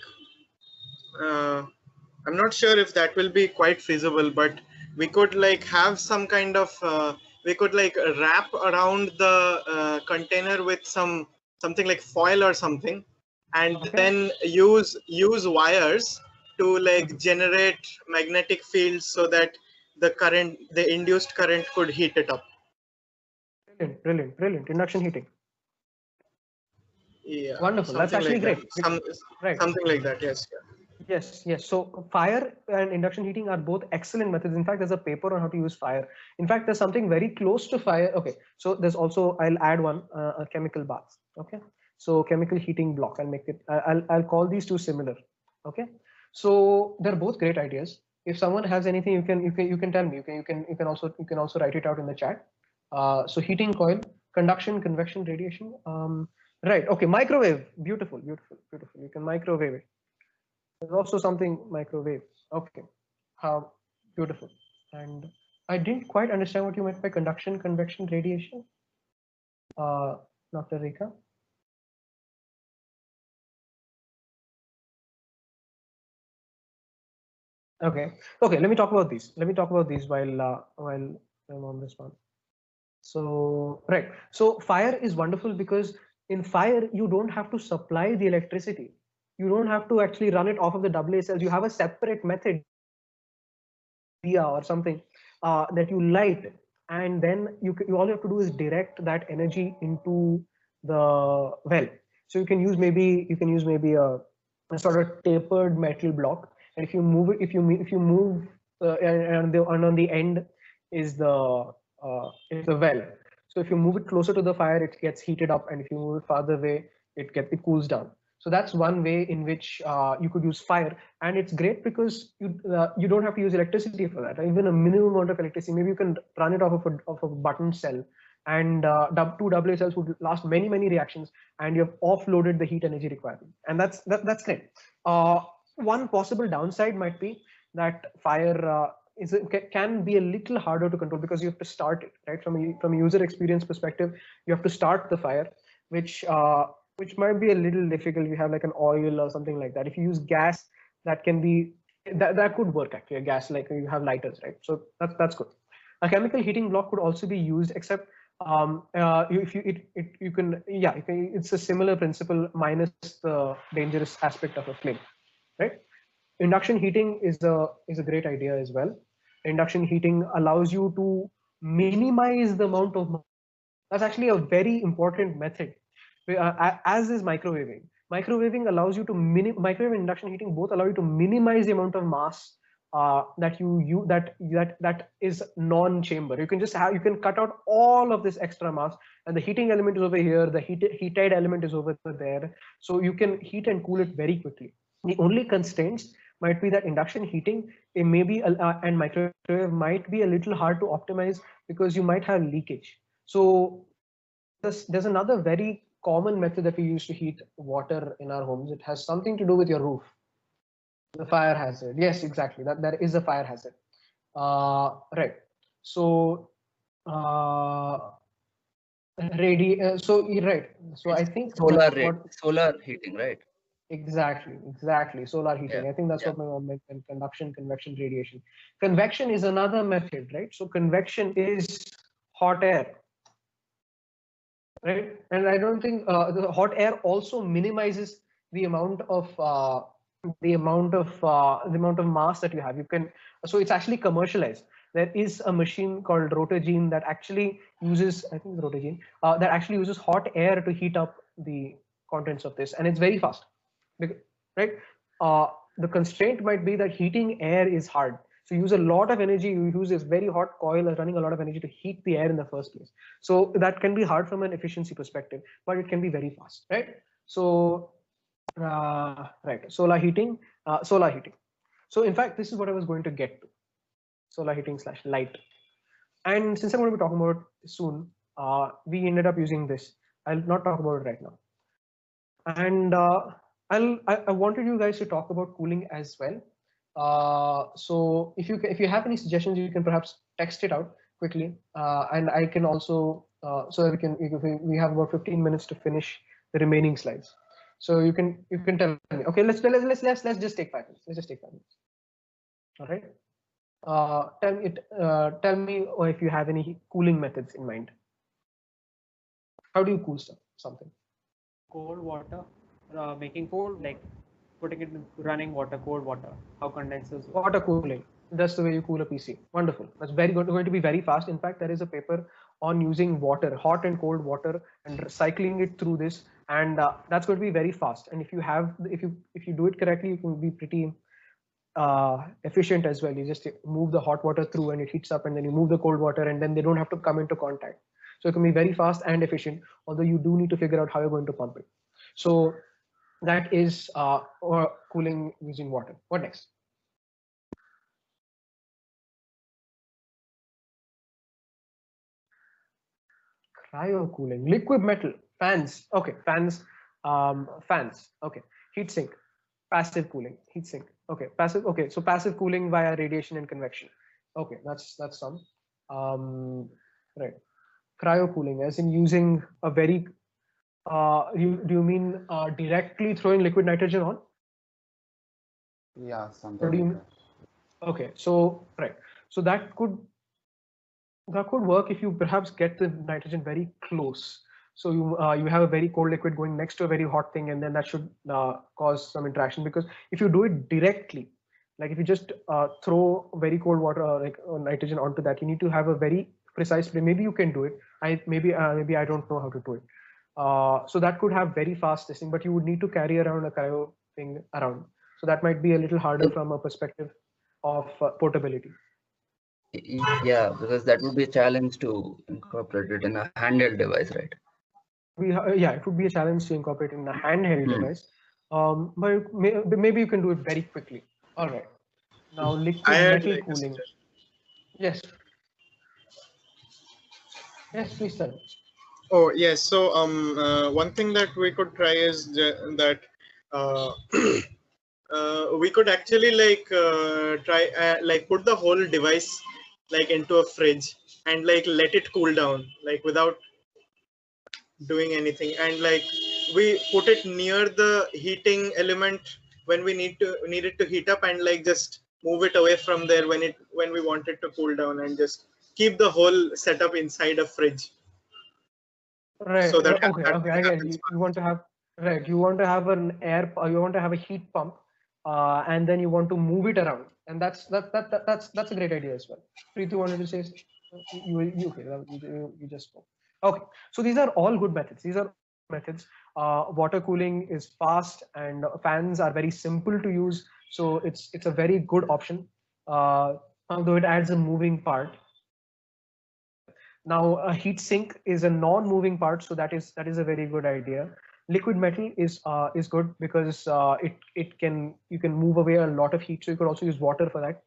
I'm not sure if that will be quite feasible, but we could like have some kind of we could like wrap around the container with something like foil or something, and then use wires to like generate magnetic fields so that the induced current could heat it up. Brilliant. Induction heating. Yeah. Wonderful. That's actually like great. Right. Something like that. Yes. Yeah. Yes. So fire and induction heating are both excellent methods. In fact, there's a paper on how to use fire. In fact, there's something very close to fire. Okay. So there's also, I'll add one, a chemical bath. Okay. So chemical heating block. I'll make it. I'll call these two similar. Okay. So they're both great ideas. If someone has anything, you can tell me. You can also write it out in the chat. So heating coil, conduction, convection, radiation. Right. Okay. Microwave. Beautiful. You can microwave it. There's also something microwave. Okay. How beautiful. And I didn't quite understand what you meant by conduction, convection, radiation. Dr. Rekha. Okay. Let me talk about these. While I'm on this one. So right. So fire is wonderful because in fire you don't have to supply the electricity. You don't have to actually run it off of the AA cells. You have a separate method or something that you light, and then all you have to do is direct that energy into the well. So you can use maybe a sort of tapered metal block, and if you move it, if you move and on the end is the well. So if you move it closer to the fire, it gets heated up, and if you move it farther away, it cools down. So that's one way in which you could use fire, and it's great because you don't have to use electricity for that. Even a minimum amount of electricity, maybe you can run it off of a button cell, and two AA cells would last many reactions, and you've offloaded the heat energy requirement, and that's great. One possible downside might be that fire can be a little harder to control because you have to start it, right? From a user experience perspective, you have to start the fire, which might be a little difficult. You have like an oil or something like that. If you use gas, that can be that could work actually. A gas, like you have lighters, right? So that's good. A chemical heating block could also be used, except it's a similar principle minus the dangerous aspect of a flame, right? Induction heating is a great idea as well. Induction heating allows you to minimize the amount of. That's actually a very important method, as is microwaving. Microwaving allows you to microwave and induction heating both allow you to minimize the amount of mass that that is non-chamber. You can cut out all of this extra mass, and the heating element is over here, the heated element is over there, so you can heat and cool it very quickly. The only constraints might be that induction heating and microwave might be a little hard to optimize because you might have leakage. So there's another very common method that we use to heat water in our homes. It has something to do with your roof. The fire hazard. Yes, exactly. That is a fire hazard. Right. So right. So I think solar heating, right? Exactly. Solar heating. Yeah. I think that's what my mom meant. Conduction, convection, radiation. Convection is another method, right? So convection is hot air, right? And I don't think the hot air also minimizes the amount of mass that you have. So it's actually commercialized. There is a machine called Rotogene that actually uses, I think Rotogene, that actually uses hot air to heat up the contents of this, and it's very fast. Right? The constraint might be that heating air is hard. So you use a lot of energy. You use this very hot coil running a lot of energy to heat the air in the first place. So that can be hard from an efficiency perspective, but it can be very fast, right? So, right, solar heating. So in fact, this is what I was going to get to. Solar heating / light. And since I'm going to be talking about it soon, we ended up using this. I'll not talk about it right now. And I wanted you guys to talk about cooling as well. So if you have any suggestions, you can perhaps text it out quickly, and I can also so that we have about 15 minutes to finish the remaining slides. So you can tell me. Okay, let's just take 5 minutes. Let's just take 5 minutes. All right. Tell me if you have any cooling methods in mind. How do you cool something? Cold water. Making cold, like putting it in running water, cold water. How condensers work. Water cooling. That's the way you cool a PC. Wonderful. That's going to be very fast. In fact, there is a paper on using water, hot and cold water, and cycling it through this, and that's going to be very fast. And if you do it correctly, you can be pretty efficient as well. You just move the hot water through, and it heats up, and then you move the cold water, and then they don't have to come into contact. So it can be very fast and efficient. Although you do need to figure out how you're going to pump it. So that is cooling using water. What next? Cryo cooling, liquid metal, fans. Okay, fans. Okay, heat sink, passive cooling, heat sink. Okay, passive. Okay, so passive cooling via radiation and convection. Okay, that's some. Right. Cryo cooling, as in using a very. Do you mean directly throwing liquid nitrogen on? Yeah, something like that. Okay, so right, so that could work if you perhaps get the nitrogen very close. So you have a very cold liquid going next to a very hot thing, and then that should cause some interaction. Because if you do it directly, like if you just throw very cold water like nitrogen onto that, you need to have a very precise plane. Maybe you can do it. Maybe I don't know how to do it. So that could have very fast testing, but you would need to carry around a cryo thing around. So that might be a little harder from a perspective of portability. Yeah, because that would be a challenge to incorporate it in a handheld device, right? Yeah, it would be a challenge to incorporate in a handheld device. But maybe you can do it very quickly. All right. Now liquid I had metal like a cooling. suggestion. Yes. Yes, please tell. Oh yes. So one thing that we could try is that we could actually like try like put the whole device like into a fridge and like let it cool down like without doing anything, and like we put it near the heating element when we need it to heat up, and like just move it away from there when we want it to cool down, and just keep the whole setup inside a fridge. Right. So that Okay. I get it. You want to have You want to have an you want to have a heat pump, and then you want to move it around, and that's a great idea as well. Preeti wanted to say you just spoke. Okay. So these are all good methods. These are methods. Water cooling is fast, and fans are very simple to use. So it's a very good option. Although it adds a moving part. Now, a heat sink is a non-moving part, so that is a very good idea. Liquid metal is good because you can move away a lot of heat. So you could also use water for that.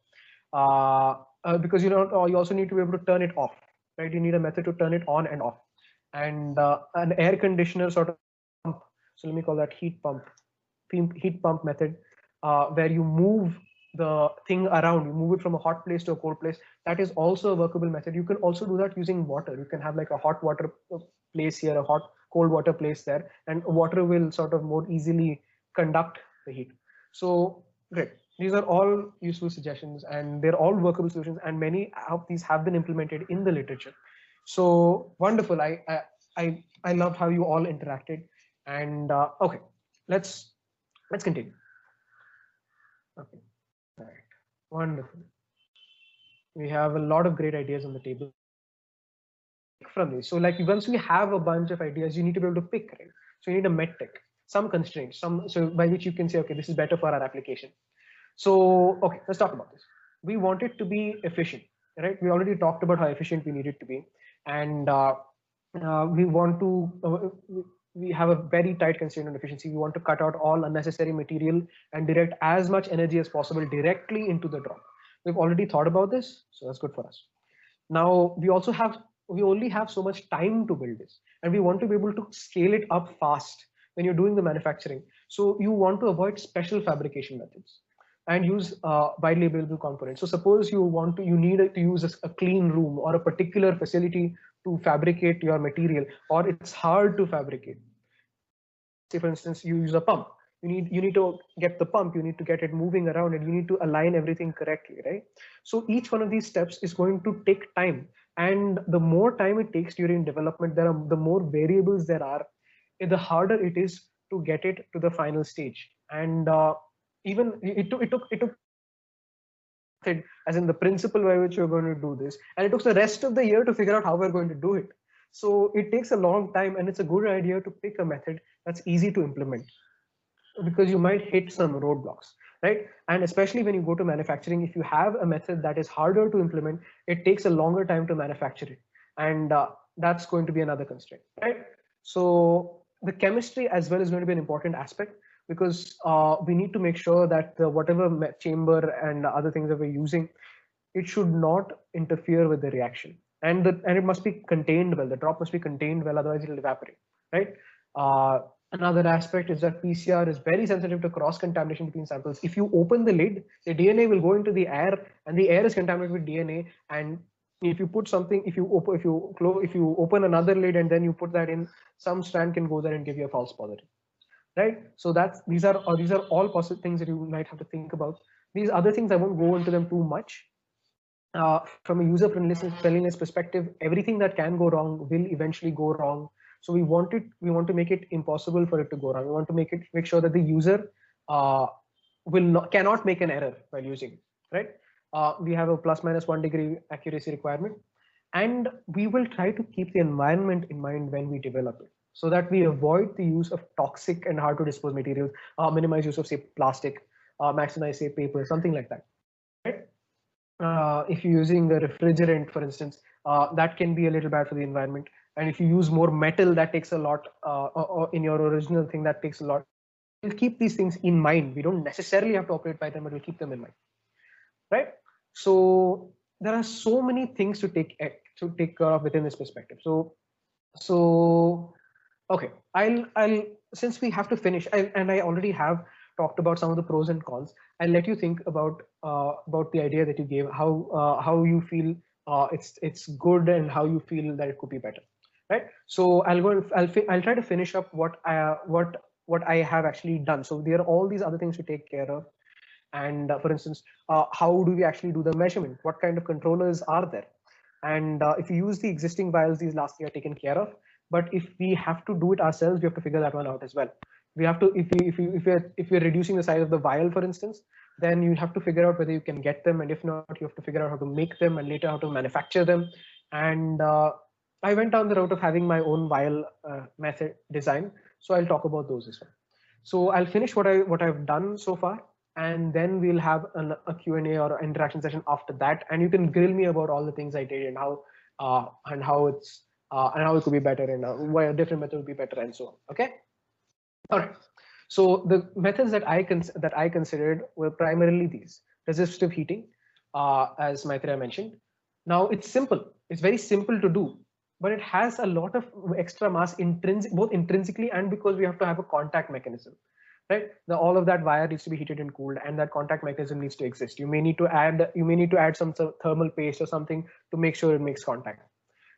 Because you also need to be able to turn it off, right? You need a method to turn it on and off. And an air conditioner sort of pump. So let me call that heat pump method, where you move the thing around, you move it from a hot place to a cold place. That is also a workable method. You can also do that using water. You can have like a hot water place here, a cold water place there, and water will sort of more easily conduct the heat. So great. These are all useful suggestions, and they're all workable solutions, and many of these have been implemented in the literature. So wonderful. I loved how you all interacted. And okay, let's continue. Okay. All right. Wonderful. We have a lot of great ideas on the table from these. So like once we have a bunch of ideas, you need to be able to pick, right? So you need a metric, some constraints, so by which you can say, okay, this is better for our application. So, okay, let's talk about this. We want it to be efficient, right? We already talked about how efficient we need it to be. And we want to, we have a very tight constraint on efficiency. We want to cut out all unnecessary material and direct as much energy as possible directly into the drop. We've already thought about this, so that's good for us. Now, we only have so much time to build this, and we want to be able to scale it up fast when you're doing the manufacturing. So you want to avoid special fabrication methods and use widely available components. So suppose you need to use a clean room or a particular facility to fabricate your material, or it's hard to fabricate. Say for instance, you use a pump. You need to get the pump, you need to get it moving around, and you need to align everything correctly, right? So each one of these steps is going to take time, and the more time it takes during development, the more variables there are, the harder it is to get it to the final stage. And even it took as in the principle by which you're going to do this, and it took the rest of the year to figure out how we're going to do it. So it takes a long time, and it's a good idea to pick a method that's easy to implement, because you might hit some roadblocks, right? And especially when you go to manufacturing, if you have a method that is harder to implement, it takes a longer time to manufacture it, and that's going to be another constraint, right? So the chemistry as well is going to be an important aspect, because we need to make sure that whatever chamber and other things that we're using, it should not interfere with the reaction, and it must be contained well. The drop must be contained well, otherwise it'll evaporate, right? Another aspect is that PCR is very sensitive to cross-contamination between samples. If you open the lid, the DNA will go into the air, and the air is contaminated with DNA. And if you put something, if you open another lid and then you put that in, some strand can go there and give you a false positive, right? So these are all possible things that you might have to think about. These other things, I won't go into them too much. From a user friendliness perspective, everything that can go wrong will eventually go wrong. So we want to make it impossible for it to go wrong. We want to make sure that the user cannot make an error while using it, right? We have a ±1 degree accuracy requirement, and we will try to keep the environment in mind when we develop it, so that we avoid the use of toxic and hard to dispose materials, minimize use of, say, plastic, maximize, say, paper, something like that, right? if you're using a refrigerant, for instance, that can be a little bad for the environment. And if you use more metal, that takes a lot, or in your original thing, that takes a lot. We'll keep these things in mind. We don't necessarily have to operate by them, but we'll keep them in mind, right? So there are so many things to take care of within this perspective. So okay, I'll since we have to finish, and I already have talked about some of the pros and cons. I'll let you think about the idea that you gave, how you feel it's good, and how you feel that it could be better, right? So I'll try to finish up what I have actually done. So there are all these other things to take care of, and for instance, how do we actually do the measurement? What kind of controllers are there? And if you use the existing vials, these last year are taken care of. But if we have to do it ourselves, we have to figure that one out as well. We have to, if you're reducing the size of the vial, for instance, then you have to figure out whether you can get them, and if not, you have to figure out how to make them, and later how to manufacture them. And I went down the route of having my own vial method design, so I'll talk about those as well. So I'll finish what I've done so far, and then we'll have a Q&A or interaction session after that, and you can grill me about all the things I did and how it's and how it could be better, and why a different method would be better, and so on. Okay. All right. So the methods that I considered were primarily these: resistive heating, as Maitreya mentioned. Now it's simple. It's very simple to do, but it has a lot of extra mass both intrinsically and because we have to have a contact mechanism. Right, all of that wire needs to be heated and cooled, and that contact mechanism needs to exist. You may need to add some thermal paste or something to make sure it makes contact.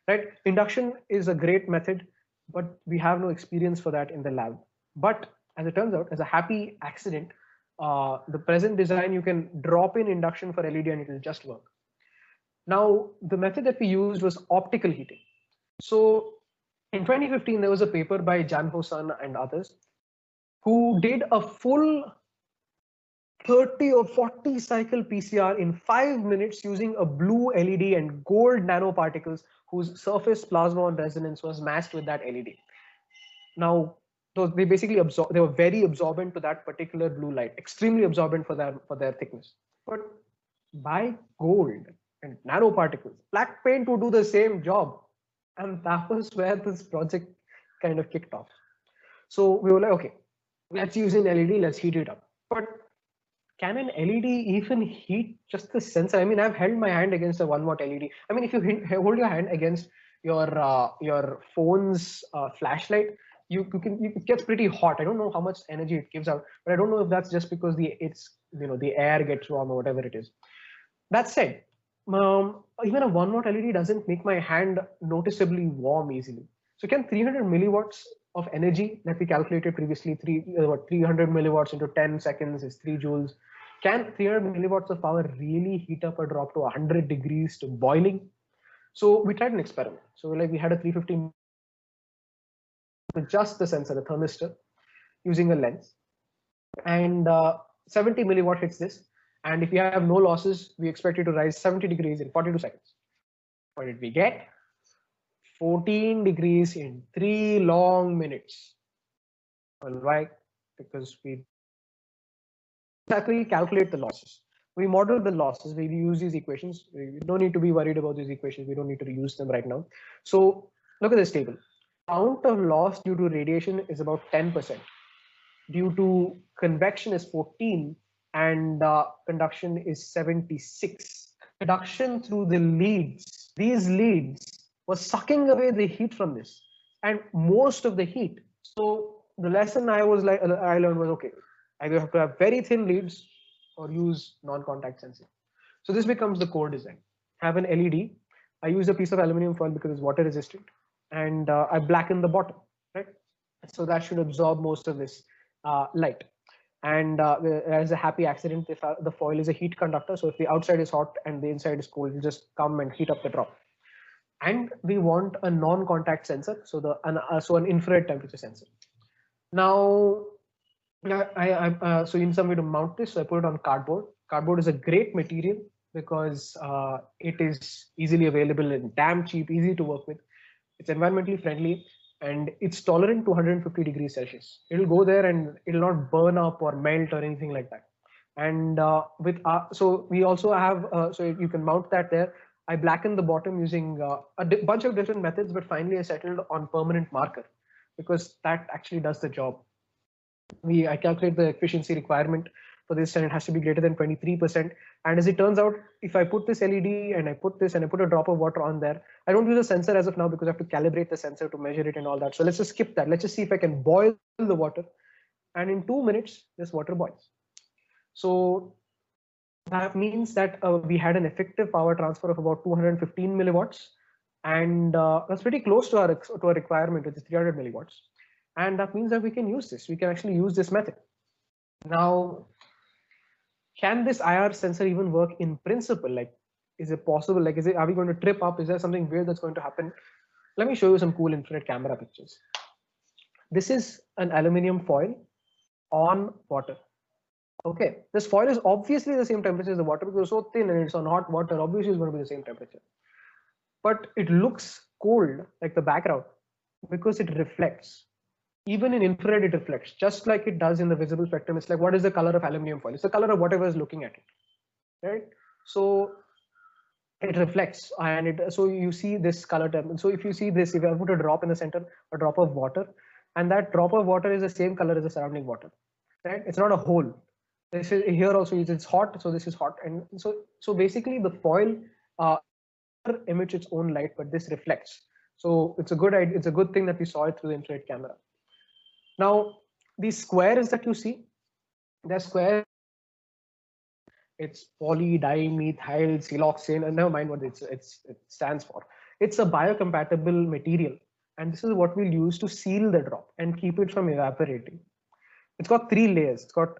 Right, induction is a great method, but we have no experience for that in the lab. But as it turns out, as a happy accident, the present design, you can drop in induction for LED and it will just work. Now, the method that we used was optical heating. So in 2015, there was a paper by Jan Ho Sun and others who did a full 30 or 40 cycle PCR in 5 minutes using a blue LED and gold nanoparticles whose surface plasma on resonance was matched with that LED. Now, they basically they were very absorbent to that particular blue light, extremely absorbent for their thickness. But by gold and nanoparticles, black paint would do the same job. And that was where this project kind of kicked off. So we were like, okay, let's use an LED, let's heat it up. But can an LED even heat just the sensor? I mean, I've held my hand against a 1 watt LED. I mean, if you hold your hand against your phone's flashlight, it gets pretty hot. I don't know how much energy it gives out, but I don't know if that's just because the air gets warm or whatever it is. That said, even a 1 watt LED doesn't make my hand noticeably warm easily. So can 300 milliwatts of energy that we calculated previously, 300 milliwatts into 10 seconds is 3 joules. Can 300 milliwatts of power really heat up a drop to 100 degrees to boiling? So we tried an experiment. So we had a 350 with just the sensor, the thermistor, using a lens, and 70 milliwatt hits this. And if we have no losses, we expect it to rise 70 degrees in 42 seconds. What did we get? 14 degrees in 3 long minutes. Well, why? Because we exactly calculate the losses. We model the losses. We use these equations. We don't need to be worried about these equations. We don't need to use them right now. So look at this table. Amount of loss due to radiation is about 10%. Due to convection is 14, and conduction is 76. Conduction through the leads. These leads was sucking away the heat from this, and most of the heat. So the lesson I learned was, okay, either have to have very thin leads or use non-contact sensing. So this becomes the core design. Have an LED. I use a piece of aluminum foil because it's water resistant, and I blacken the bottom, right? So that should absorb most of this light. And as a happy accident, if the foil is a heat conductor, so if the outside is hot and the inside is cold, it'll just come and heat up the drop. And we want a non-contact sensor, so an infrared temperature sensor. Now, so in some way to mount this, so I put it on cardboard. Cardboard is a great material because it is easily available and damn cheap, easy to work with. It's environmentally friendly, and it's tolerant to 150 degrees Celsius. It'll go there and it'll not burn up or melt or anything like that. And so we also have, so you can mount that there. I blackened the bottom using a bunch of different methods, but finally I settled on permanent marker because that actually does the job. I calculate the efficiency requirement for this, and it has to be greater than 23%. And as it turns out, if I put this LED and I put this and I put a drop of water on there, I don't use a sensor as of now because I have to calibrate the sensor to measure it and all that. So let's just skip that. Let's just see if I can boil the water. And in 2 minutes, this water boils. So that means that we had an effective power transfer of about 215 milliwatts. And that's pretty close to our requirement, which is 300 milliwatts. And that means that we can use this. We can actually use this method. Now, can this IR sensor even work in principle? Like, is it possible? Like, are we going to trip up? Is there something weird that's going to happen? Let me show you some cool infrared camera pictures. This is an aluminum foil on water. Okay, this foil is obviously the same temperature as the water because it's so thin and it's on hot water. Obviously, it's going to be the same temperature. But it looks cold, like the background, because it reflects. Even in infrared, it reflects, just like it does in the visible spectrum. It's like, what is the color of aluminum foil? It's the color of whatever is looking at it, right? So it reflects, and so you see this color term. So if you see this, if I put a drop in the center, a drop of water, and that drop of water is the same color as the surrounding water, right? It's not a hole. This is here also. It's hot, so this is hot, and so basically the foil emits its own light, but this reflects. So it's a good idea. It's a good thing that we saw it through the infrared camera. Now, these squares that you see, they're squares. It's polydimethyl siloxane, and never mind what it stands for. It's a biocompatible material, and this is what we'll use to seal the drop and keep it from evaporating. It's got 3 layers. It's got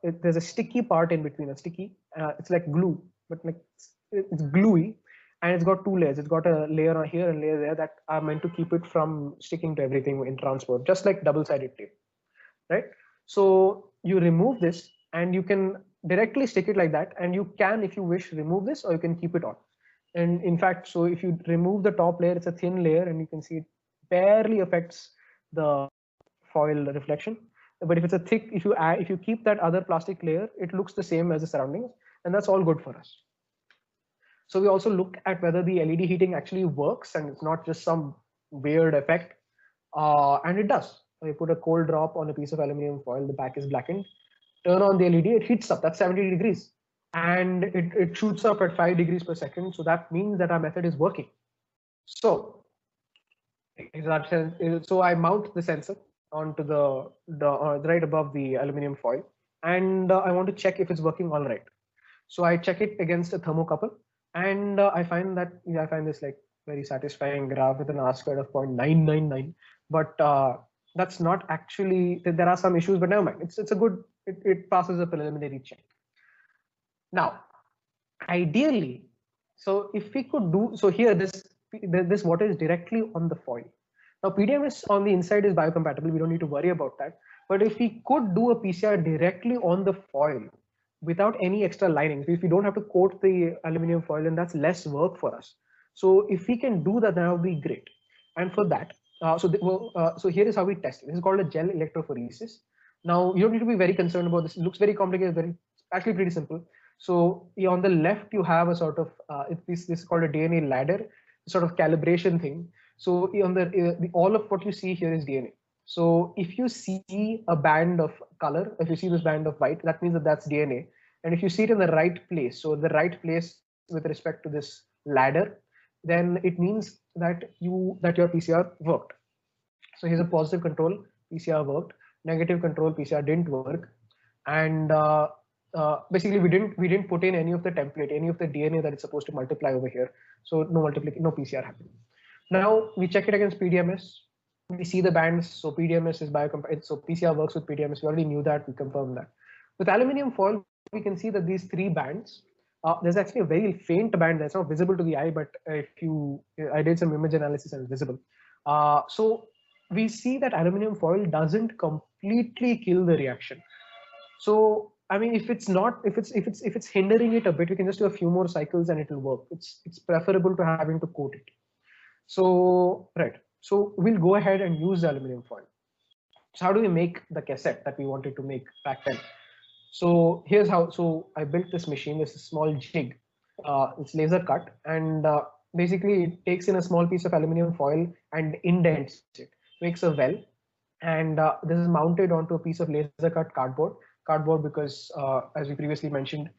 there's a sticky part in between. A sticky, it's like glue, but like it's gluey, and it's got 2 layers. It's got a layer here and layer there that are meant to keep it from sticking to everything in transport, just like double-sided tape, right? So you remove this, and you can directly stick it like that, and you can, if you wish, remove this, or you can keep it on. And in fact, so if you remove the top layer, it's a thin layer, and you can see it barely affects the foil reflection. But if it's a thick, if you keep that other plastic layer, it looks the same as the surroundings, and that's all good for us. So we also look at whether the LED heating actually works and it's not just some weird effect, and it does. So you put a cold drop on a piece of aluminum foil, the back is blackened, turn on the LED, it heats up, that's 70 degrees, and it shoots up at 5 degrees per second. So that means that our method is working. So I mount the sensor onto the right above the aluminum foil, and I want to check if it's working all right. So I check it against a thermocouple, and I find this like very satisfying graph with an R-squared of 0.999. But that's not actually, there are some issues, but never mind. It's a good, it passes a preliminary check. Now, ideally, so if we could do, so here this water is directly on the foil. Now PDMS on the inside is biocompatible. We don't need to worry about that. But if we could do a PCR directly on the foil without any extra linings, if we don't have to coat the aluminum foil, then that's less work for us. So if we can do that, that would be great. And for that, so here is how we test it. This is called a gel electrophoresis. Now you don't need to be very concerned about this. It looks very complicated, actually pretty simple. So on the left, you have a sort of, this is called a DNA ladder, sort of calibration thing. So on all of what you see here is DNA. So if you see a band of color, if you see this band of white, that means that that's DNA. And if you see it in the right place, so the right place with respect to this ladder, then it means that your PCR worked. So here's a positive control, PCR worked. Negative control, PCR didn't work. And basically we didn't put in any of the template, any of the DNA that is supposed to multiply over here. So no PCR happened. Now we check it against PDMS. We see the bands. So PDMS is biocompatible. So PCR works with PDMS. We already knew that. We confirmed that. With aluminum foil, we can see that these 3 bands. There's actually a very faint band that's not visible to the eye, but I did some image analysis and it's visible. So we see that aluminum foil doesn't completely kill the reaction. So I mean, if it's hindering it a bit, we can just do a few more cycles and it will work. It's preferable to having to coat it. So right. So we'll go ahead and use the aluminum foil. So how do we make the cassette that we wanted to make back then? So here's how. So I built this machine. This is a small jig. It's laser cut, and basically it takes in a small piece of aluminum foil and indents it, makes a well, and this is mounted onto a piece of laser cut cardboard. Cardboard because, as we previously mentioned,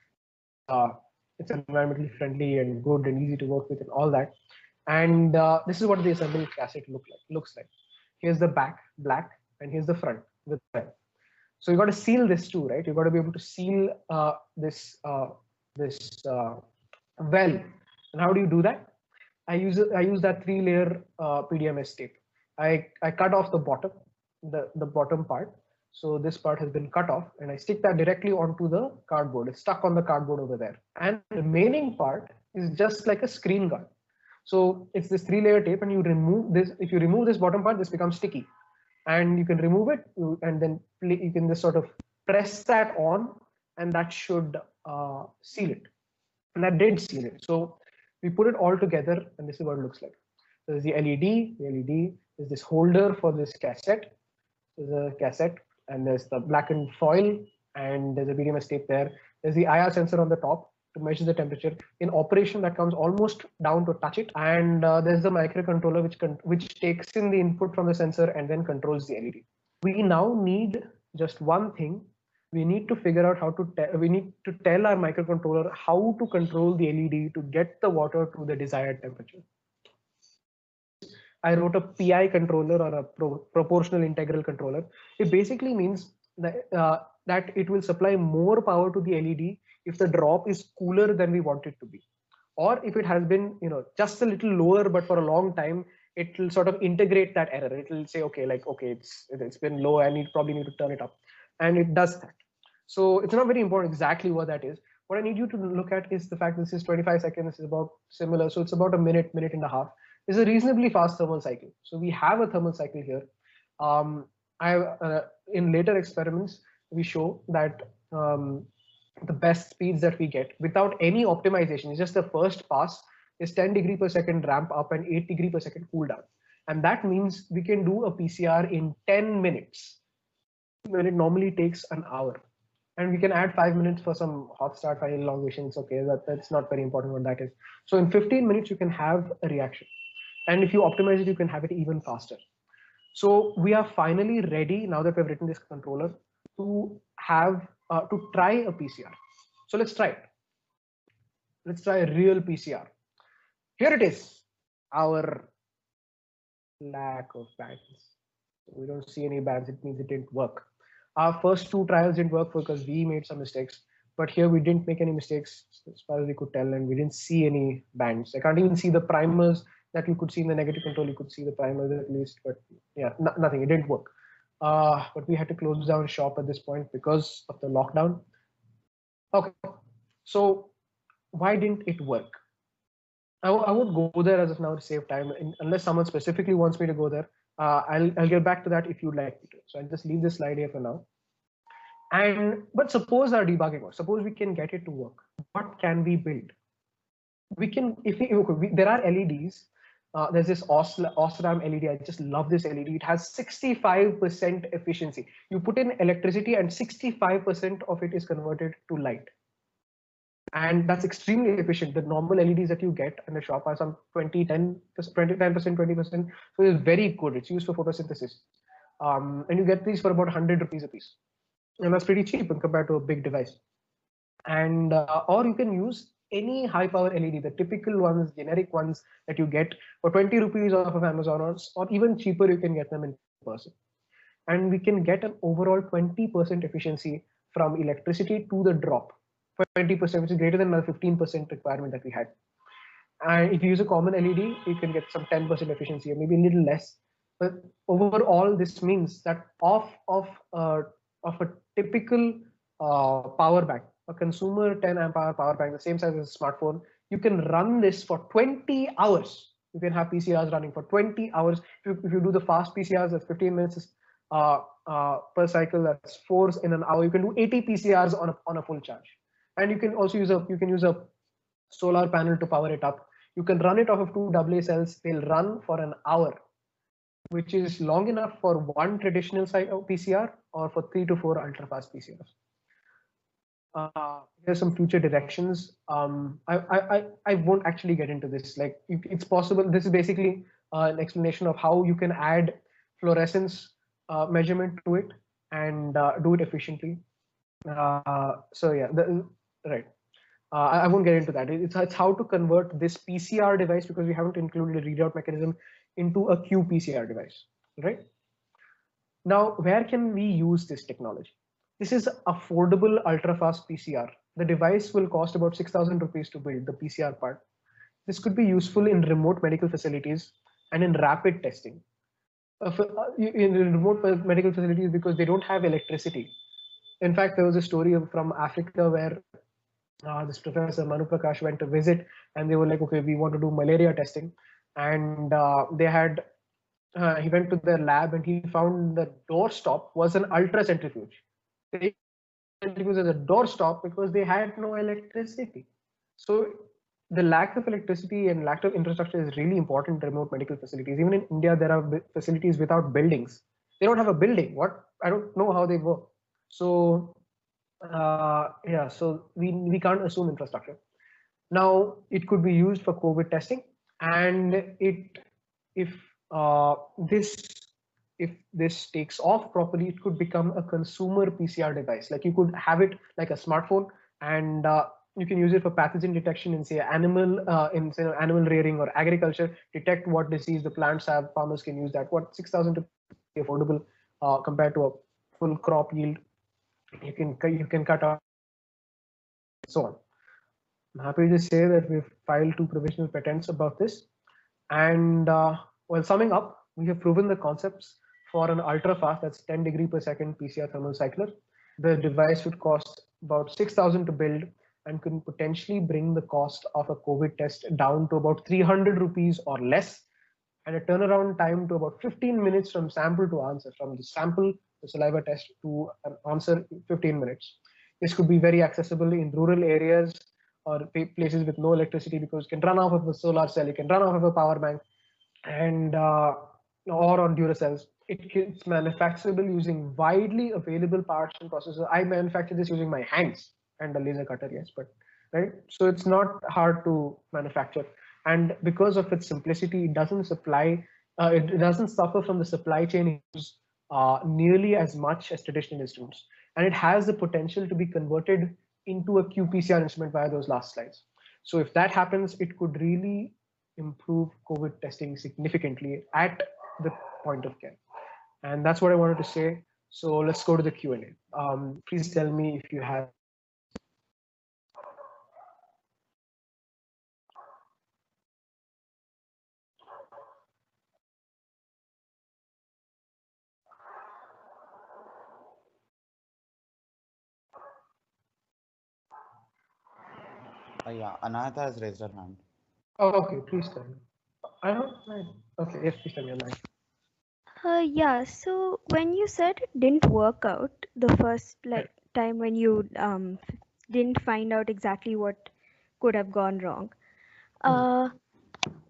it's environmentally friendly and good and easy to work with and all that. And this is what the assembled cassette looks like. Here's the back, black, and here's the front with red. So you got to seal this too, right? You got to be able to seal this well. And how do you do that? I use that 3-layer PDMS tape. I cut off the bottom, the bottom part. So this part has been cut off, and I stick that directly onto the cardboard. It's stuck on the cardboard over there. And the remaining part is just like a screen guard. So it's this 3-layer tape, and you remove this. If you remove this bottom part, this becomes sticky, and you can remove it, and then you can just sort of press that on, and that should seal it. And that did seal it. So we put it all together, and this is what it looks like. There's the LED. The LED is this holder for this cassette. There's a cassette, and there's the blackened foil, and there's a BDMS tape there. There's the IR sensor on the top to measure the temperature. In operation, that comes almost down to touch it. And there's the microcontroller which takes in the input from the sensor and then controls the LED. We now need just one thing. We need to figure out how to we need to tell our microcontroller how to control the LED to get the water to the desired temperature. I wrote a PI controller, or a proportional integral controller. It basically means that that it will supply more power to the LED if the drop is cooler than we want it to be, or if it has been, just a little lower but for a long time, it will sort of integrate that error. It will say, okay, it's been low, I probably need to turn it up, and it does that. So it's not very important exactly what that is. What I need you to look at is the fact this is 25 seconds. This is about similar, so it's about a minute and a half. It's a reasonably fast thermal cycle. So we have a thermal cycle here. In later experiments, we show that the best speeds that we get without any optimization, is just the first pass, is 10 degree per second ramp up and 8 degree per second cool down. And that means we can do a PCR in 10 minutes when it normally takes an hour. And we can add 5 minutes for some hot start file elongation. It's okay, that's not very important what that is. So in 15 minutes, you can have a reaction. And if you optimize it, you can have it even faster. So we are finally ready, now that we've written this controller, to have to try a PCR. So let's try it. Let's try a real PCR. Here it is, our lack of bands. We don't see any bands, it means it didn't work. Our first 2 trials didn't work because we made some mistakes, but here we didn't make any mistakes as far as we could tell, and we didn't see any bands. I can't even see the primers that you could see in the negative control. You could see the primers at least, but yeah, nothing, it didn't work. But we had to close down shop at this point because of the lockdown. Okay, so why didn't it work? I won't go there as of now to save time, unless someone specifically wants me to go there. I'll get back to that if you'd like me to. So I'll just leave this slide here for now. But suppose our debugging works. Suppose we can get it to work. What can we build? We can, there are LEDs. There's this Osram LED. I just love this LED. It has 65% efficiency. You put in electricity and 65% of it is converted to light. And that's extremely efficient. The normal LEDs that you get in the shop are some 10%, 20%. So it's very good. It's used for photosynthesis. And you get these for about 100 rupees a piece. And that's pretty cheap when compared to a big device. And or you can use any high power LED, the typical ones, generic ones that you get for 20 rupees off of Amazon, or even cheaper, you can get them in person. And we can get an overall 20% efficiency from electricity to the drop. 20%, which is greater than the 15% requirement that we had. And if you use a common LED, you can get some 10% efficiency, or maybe a little less. But overall, this means that of a typical power bank, a consumer 10 amp hour power bank, the same size as a smartphone, you can run this for 20 hours. You can have PCRs running for 20 hours. If you do the fast PCRs, that's 15 minutes per cycle, that's 4 in an hour. You can do 80 PCRs on a full charge. And you can also use a solar panel to power it up. You can run it off of 2 AA cells. They'll run for an hour, which is long enough for 1 traditional PCR or for 3 to 4 ultra fast PCRs. here's some future directions. I won't actually get into this. Like, it's possible. This is basically an explanation of how you can add fluorescence measurement to it and do it efficiently. So yeah, right. I won't get into that. It's how to convert this PCR device, because we haven't included a readout mechanism, into a qPCR device, right? Now, where can we use this technology? This is affordable ultra-fast PCR. The device will cost about 6,000 rupees to build, the PCR part. This could be useful in remote medical facilities and in rapid testing. In remote medical facilities, because they don't have electricity. In fact, there was a story from Africa where this professor Manu Prakash went to visit, and they were like, okay, we want to do malaria testing. And he went to their lab and he found the doorstop was an ultra centrifuge. They centrifuge as a doorstop because they had no electricity. So the lack of electricity and lack of infrastructure is really important in remote medical facilities. Even in India, there are facilities without buildings. They don't have a building. What? I don't know how they work. So yeah, so we can't assume infrastructure. Now, it could be used for COVID testing, and if this takes off properly, it could become a consumer PCR device. Like, you could have it like a smartphone, and you can use it for pathogen detection in, say, animal rearing or agriculture. Detect what disease the plants have. Farmers can use that. What, 6,000 to be affordable compared to a full crop yield. You can cut out, so on. I'm happy to say that we've filed 2 provisional patents about this. And well, summing up, we have proven the concepts for an ultra-fast, that's 10 degree per second PCR thermal cycler. The device would cost about 6,000 to build and can potentially bring the cost of a COVID test down to about 300 rupees or less, and a turnaround time to about 15 minutes from sample to answer, from the sample, the saliva test, to an answer, 15 minutes. This could be very accessible in rural areas or places with no electricity, because you can run off of a solar cell, you can run off of a power bank, and or on Duracells. It's manufacturable using widely available parts and processes. I manufacture this using my hands and a laser cutter, yes, but right. So it's not hard to manufacture, and because of its simplicity, it doesn't suffer from the supply chain issues nearly as much as traditional instruments, and it has the potential to be converted into a qPCR instrument via those last slides. So if that happens, it could really improve COVID testing significantly at the point of care. And that's what I wanted to say. So let's go to the Q&A. Please tell me if you have. Yeah, Anahata has raised her hand. Oh, okay, please tell me. I don't. Okay, yes, please tell me. Yeah, so when you said it didn't work out the first time when you didn't find out exactly what could have gone wrong,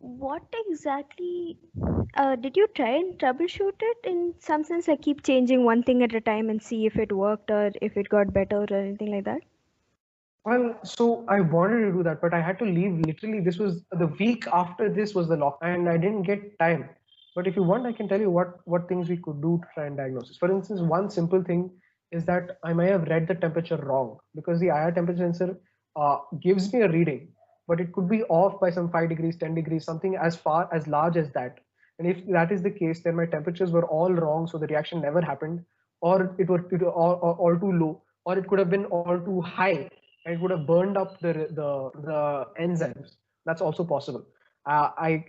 what exactly did you try and troubleshoot it in some sense, like keep changing one thing at a time and see if it worked or if it got better or anything like that? Well, so I wanted to do that, but I had to leave. Literally, this was the week after this was the lock, and I didn't get time. But if you want, I can tell you what things we could do to try and diagnose this. For instance, one simple thing is that I may have read the temperature wrong, because the IR temperature sensor gives me a reading, but it could be off by some 5 degrees, 10 degrees, something as large as that. And if that is the case, then my temperatures were all wrong, so the reaction never happened, or it was all too low, or it could have been all too high, and it would have burned up the enzymes. That's also possible.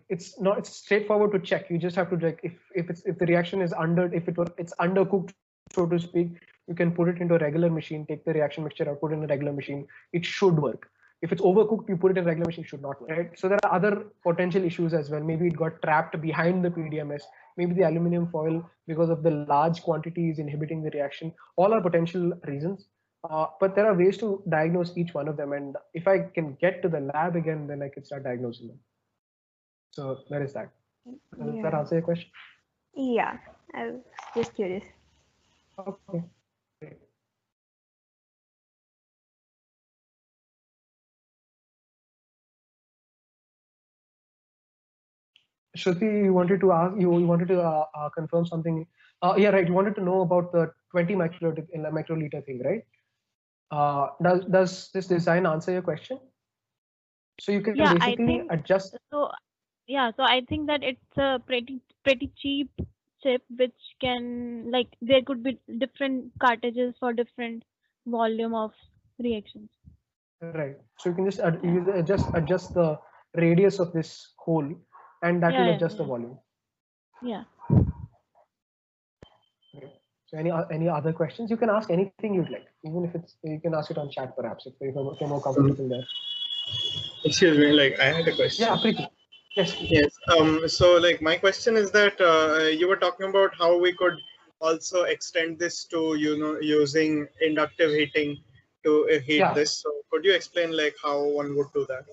It's straightforward to check. You just have to check if the reaction is it's undercooked, so to speak. You can put it into a regular machine, take the reaction mixture out, put it in a regular machine. It should work. If it's overcooked, you put it in a regular machine, it should not work. Right? So there are other potential issues as well. Maybe it got trapped behind the PDMS. Maybe the aluminum foil, because of the large quantity, is inhibiting the reaction. All are potential reasons. But there are ways to diagnose each one of them. And if I can get to the lab again, then I can start diagnosing them. So there is that. Does that answer your question? Yeah, I was just curious. Okay. Shruti, you wanted to ask, you wanted to confirm something. Yeah, right. You wanted to know about the 20 microliter thing, right? Does this design answer your question? So you can Yeah, I basically think adjust. so. Yeah, so I think that it's a pretty cheap chip, which can, like, there could be different cartridges for different volume of reactions. Right. So you can just Yeah. you just adjust the radius of this hole, and that will Yeah, adjust the yeah, volume. yeah. Right. So any other questions? You can ask anything you'd like, even if it's you can ask it on chat perhaps if you're more comfortable there. Excuse me, like I had a question. Yeah, Preeti. Yes. Please. Yes. So like my question is that you were talking about how we could also extend this to using inductive heating to heat Yeah. this. So could you explain like how one would do that?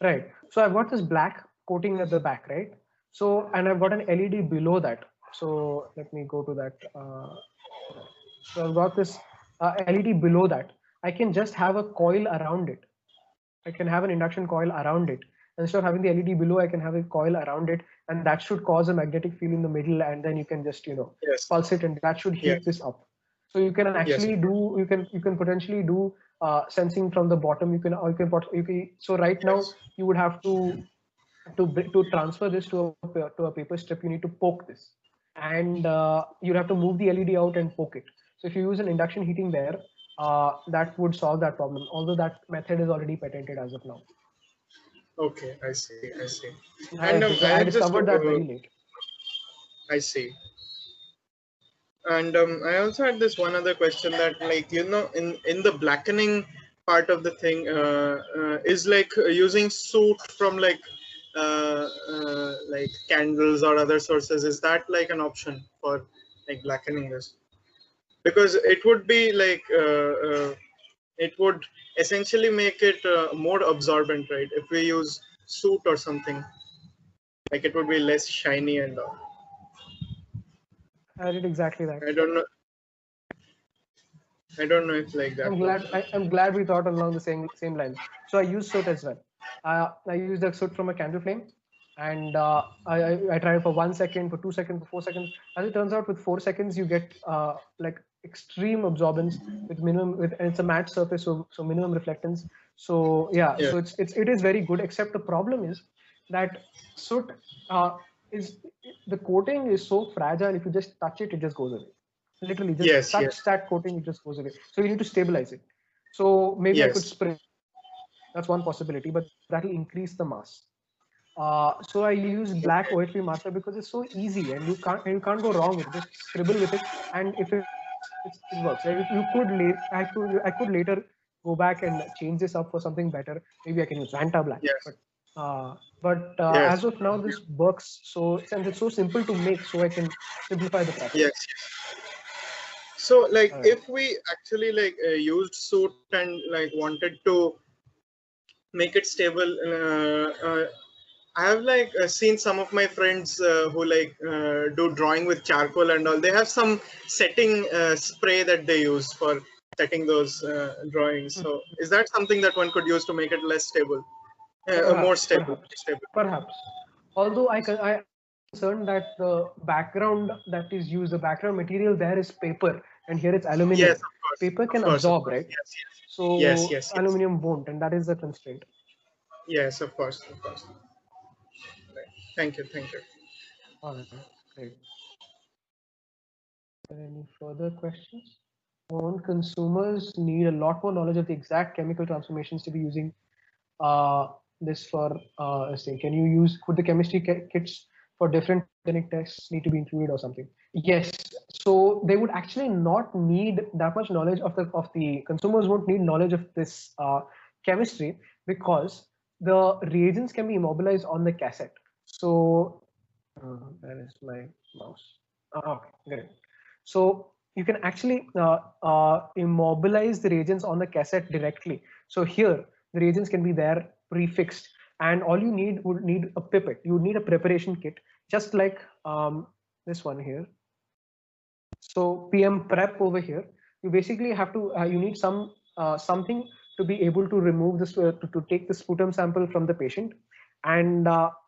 Right. So I've got this black coating at the back, right? So and I've got an LED below that. So let me go to that. So I've got this LED below that. I can just have a coil around it. I can have an induction coil around it. Instead of having the LED below, I can have a coil around it, and that should cause a magnetic field in the middle, and then you can just Yes. pulse it, and that should heat Yes. this up. So you can actually do you can potentially do sensing from the bottom. So right now you would have to transfer this to a paper strip. You need to poke this, and you'd have to move the LED out and poke it. So if you use an induction heating there, that would solve that problem. Although that method is already patented as of now. Okay, I see. I see. I And I discovered that very late. I see. And I also had this one other question that, like, in the blackening part of the thing, is like using soot from like candles or other sources. Is that like an option for like blackening this? Because it would be like it would essentially make it more absorbent, right? If we use soot or something, like it would be less shiny and all. I did exactly that. I don't know. I don't know if like that. I'm glad we thought along the same lines. So I use soot as well. I use the soot from a candle flame, and I tried it for 1 second, for 2 seconds, for 4 seconds. As it turns out, with 4 seconds you get like extreme absorbance with and it's a matte surface, so minimum reflectance. So yeah, so it is very good. Except the problem is that soot the coating is so fragile. If you just touch it, it just goes away. Literally, just touch that coating, it just goes away. So you need to stabilize it. So maybe I could spray. That's one possibility, but that will increase the mass. So I use black OH3 marker because it's so easy and you can't go wrong with it. Just scribble with it, and if it works. I could later go back and change this up for something better. Maybe I can use Vanta Black. But as of now, this works. So since it's so simple to make, so I can simplify the process. Yes. So like if we actually like used soot and like wanted to make it stable, I have like seen some of my friends who like do drawing with charcoal and all. They have some setting spray that they use for setting those drawings. So is that something that one could use to make it less stable, more stable? Perhaps. Although I'm concerned that the background that is used, the background material there is paper, and here it's aluminium. Yes, of course. Paper can absorb, right? Yes. So yes. aluminium won't, and that is the constraint. Yes, of course. Right. Thank you. All right, great. Any further questions? Won't consumers need a lot more knowledge of the exact chemical transformations to be using this for saying? Could the chemistry kits for different clinic tests need to be included or something? Yes. So they would actually not need that much knowledge of the consumers won't need knowledge of this chemistry, because the reagents can be immobilized on the cassette. So where is my mouse? Okay, great. So you can actually immobilize the reagents on the cassette directly. So here the reagents can be there prefixed, and all you would need a pipette. You would need a preparation kit, just like this one here. So PM prep over here. You basically have to you need something to be able to remove this to take the sputum sample from the patient, and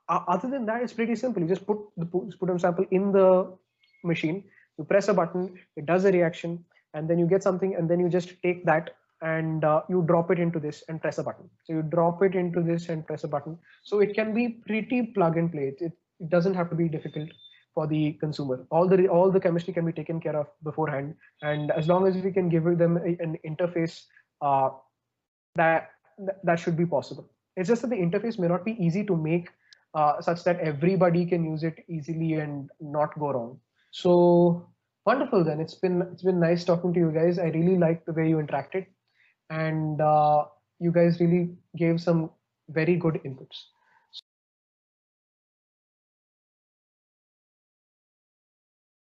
other than that, it's pretty simple. You just put the sputum sample in the machine, you press a button, it does a reaction, and then you get something, and then you just take that and you drop it into this and press a button. So you drop it into this and press a button. So it can be pretty plug and play. It doesn't have to be difficult for the consumer. All the chemistry can be taken care of beforehand, and as long as we can give them an interface, that should be possible. It's just that the interface may not be easy to make such that everybody can use it easily and not go wrong. So wonderful then. It's been nice talking to you guys. I really liked the way you interacted, and you guys really gave some very good inputs.